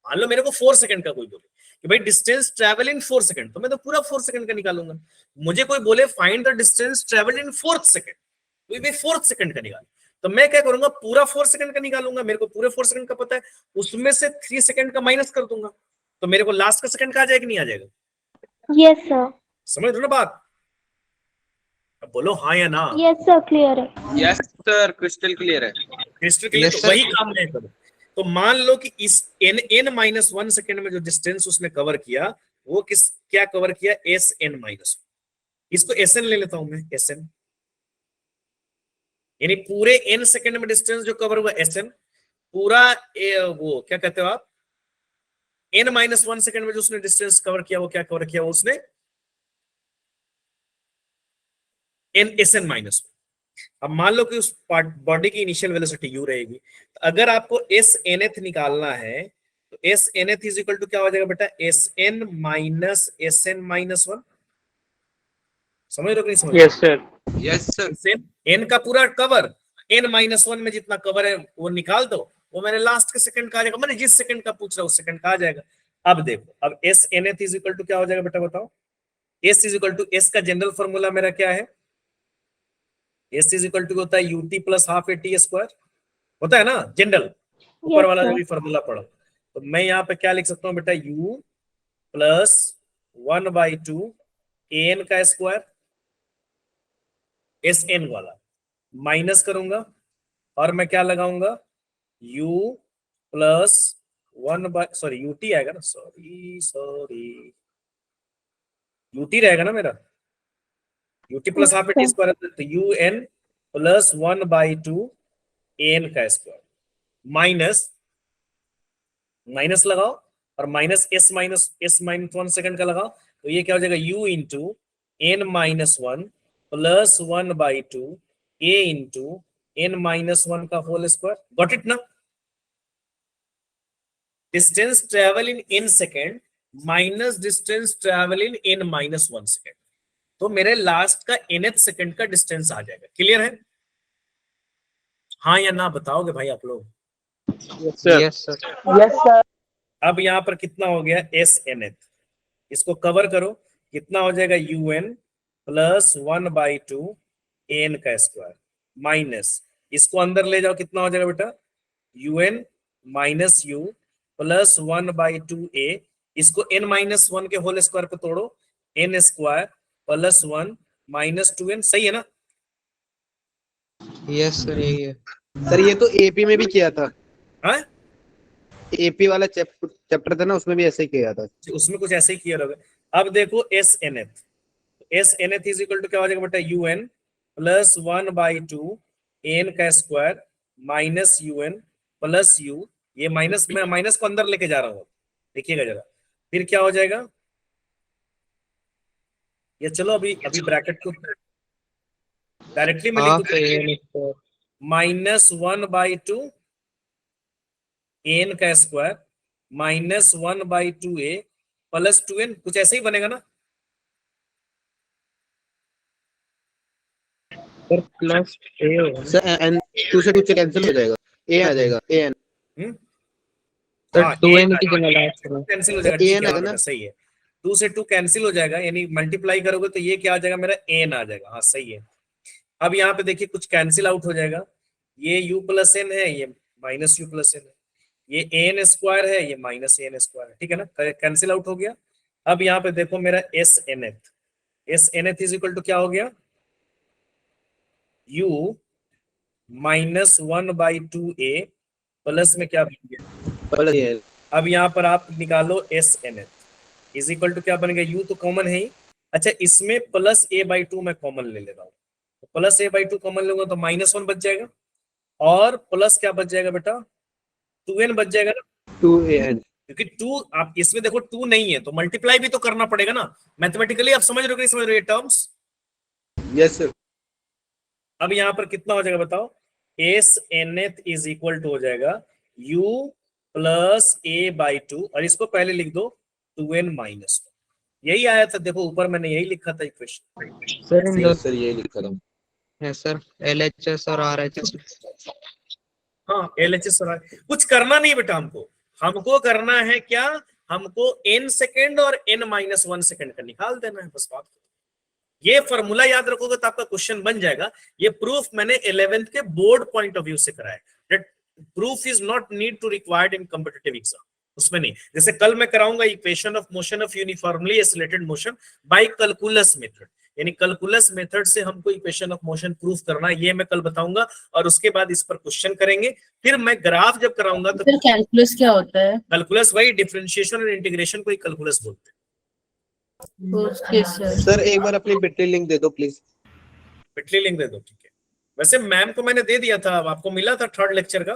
मान लो मेरे को 4 सेकंड का कोई बोले कि भाई डिस्टेंस ट्रेवल इन 4 सेकंड, तो मैं तो पूरा 4 सेकंड का निकालूंगा। मुझे कोई बोले find the distance travel in 4th second, तो भाई 4th सेकंड का निकाल, तो मैं क्या करूंगा, पूरा 4 सेकंड का निकालूंगा। मेरे को पूरे 4 सेकंड का पता है, उसमें से 3 सेकंड का माइनस कर दूंगा, तो मेरे को लास्ट का सेकंड का आ जाएगा कि नहीं आ जाएगा। Yes sir. समझ लो ना बात, अब बोलो हाँ या ना। यस सर, क्लियर है। यस सर, क्रिस्टल क्लियर है। क्रिस्टल क्लियर, तो वही काम मैं करूं। तो मान लो कि इस n माइनस 1 सेकेंड में जो डिस्टेंस उसने कवर किया, वो किस क्या कवर किया, Sn माइनस, इसको Sn ले लेता हूं मैं, Sn, यानी पूरे n सेकेंड में डिस्टेंस जो कवर हुआ Sn, पूरा वो क्या कहते हो आप, n माइनस 1 सेकेंड में जो उसने डिस्टेंस कवर किया, वो क्या कवर किया, उसने Sn माइनस। अब मान लो कि उस बॉडी की इनिशियल वेलोसिटी u रहेगी, तो अगर आपको Snth निकालना है, तो Snth इज इक्वल टू क्या हो जाएगा बेटा, Sn माइनस Sn माइनस 1। समझ रहे हो कि नहीं समझ? Yes sir. Yes sir. n का पूरा कवर, n माइनस 1 में जितना कवर है वो निकाल दो, वो मैंने लास्ट के सेकंड का आ जाएगा, मैंने जिस सेकंड का पूछ रहा उस सेकंड का आ जाएगा। अब देखो, अब Snth इज इक्वल टू क्या हो जाएगा बेटा, बताओ। S is equal to, S का जनरल फॉर्मूला मेरा क्या है, S इज इक्वल टू होता है ut plus half AT square, होता है ना जनरल, ऊपर वाला जो भी फॉर्मूला पढ़ो। तो मैं यहाँ पे क्या लिख सकता हूँ बेटा, u प्लस 1/2 an का स्क्वायर, Sn वाला माइनस करूंगा, और मैं क्या लगाऊंगा, u प्लस 1 ut आएगा ना, सॉरी ut रहेगा ना मेरा, ut plus half AT square, तो un प्लस 1/2 an का स्क्वायर, माइनस लगाओ, और माइनस s माइनस 1 सेकंड का लगाओ, तो ये क्या हो जाएगा, u into n minus 1 plus 1/2 a into n minus 1 का होल स्क्वायर। गॉट इट ना। Distance travel in n second minus distance travel in n minus 1 second, तो मेरे लास्ट का nth सेकंड का डिस्टेंस आ जाएगा। क्लियर है, हाँ या ना बताओगे भाई आप लोग। Yes sir. Yes sir. अब यहाँ पर कितना हो गया, Snth, इसको कवर करो, कितना हो जाएगा, un प्लस 1/2 an का स्क्वायर, माइनस इसको अंदर ले जाओ, कितना हो जाएगा बेटा, un minus u plus 1/2 a, इसको n माइनस 1 के होल स्क्वायर पे तोड़ो, n square plus 1 minus 2n, सही है ना। यस सर, यही है सर। ये तो एपी में भी किया था, हाँ, एपी वाला चैप्टर था ना, उसमें भी ऐसे ही किया था। उसमें कुछ ऐसे ही किया होगा। अब देखो Snth, Snth is equal to क्या हो जाएगा बेटा, un प्लस 1/2 an का square minus un plus u, ये माइनस, मैं माइनस को अंदर लेके जा रहा हूँ, देखिएगा जरा, फिर क्या हो जाएगा, ये चलो अभी ब्रैकेट को डायरेक्टली मैं लिख दूं, माइनस 1/2 an का स्क्वायर -1/2a प्लस 2n, कुछ ऐसे ही बनेगा ना? सर प्लस ए होगा सर, एन 2 से 2 कैंसिल हो जाएगा, ए आ जाएगा, ए एन सर हाँ, 2n की जगह लास्ट करो। कैंसिल हो जाएगा, ए ठीक एन है, आएगा हाँ ना? बेटा, सही है। 2 से 2 कैंसिल हो जाएगा, यानी मल्टीप्लाई करोगे तो ये क्या आ जाएगा मेरा, एन आ जाएगा। हाँ सही है। अब यहाँ पे देखिए कुछ कैंसिल आउट हो जाएगा, ये u प्लस एन है, ये माइनस u प्लस एन है, ये एन स्क्वायर है, ये माइनस एन स्क्वायर है, ठीक है ना, कैंसिल आउट हो गया। अब यहाँ पे देखो मेरा एस एन एथ इज इक्वल टू क्या हो गया, u -1/2a प्लस में क्या बन गया, प्लस ए। अब यहाँ पर आप निकालो एस एन एथ इज इक्वल टू क्या बन गया, u तो कॉमन है ही। अच्छा, इसमें प्लस a/2 मैं कॉमन ले लेता हूँ, प्लस a/2 कॉमन लूंगा तो -1 बच जाएगा, और प्लस क्या बच जाएगा बेटा, 2n बच जाएगा ना, 2an, क्योंकि 2 आप इसमें देखो 2 नहीं है तो मल्टीप्लाई भी तो करना पड़ेगा ना मैथमेटिकली। आप समझ रहे हो कि नहीं समझ रहे हो ये टर्म्स? Yes sir. अब यहाँ पर कितना हो जाएगा बताओ, एस एन एथ इज इक्वल टू हो जाएगा u प्लस a/2, और इसको पहले लिख दो 2n माइनस, यही आया था, देखो ऊपर मैंने यही लिखा था इक्वेशन। सर इन दो सर यही लिखा था। है सर, LHS और RHS। हाँ LHS और कुछ करना नहीं बेटा, हमको करना है क्या, हमको n सेकेंड और n-1 सेकेंड का निकाल देना है, बस बात। ये फॉर्मूला याद रखोगे तो आपका क्वेश्चन बन जाएगा। ये प्रूफ मैंने 11th के बोर्ड पॉइंट ऑफ व्यू से कराया, that proof is not need to required in competitive exam, उसमें नहीं। जैसे कल मैं कराऊंगा equation of motion of uniformly accelerated motion by calculus method, यानी कैलकुलस मेथड से हमको इक्वेशन ऑफ मोशन प्रूफ करना है, ये मैं कल बताऊंगा, और उसके बाद इस पर क्वेश्चन करेंगे। फिर मैं ग्राफ जब कराऊंगा तो फिर कैलकुलस क्या होता है? कैलकुलस वही डिफरेंशिएशन और इंटीग्रेशन को ही कैलकुलस बोलते हैं। Okay sir. सर एक बार अपनी बिटली लिंक दे दो प्लीज। बिटली लिंक दे दो, ठीक है। वैसे मैम को मैंने दे दिया था, आपको मिला था 3rd लेक्चर का।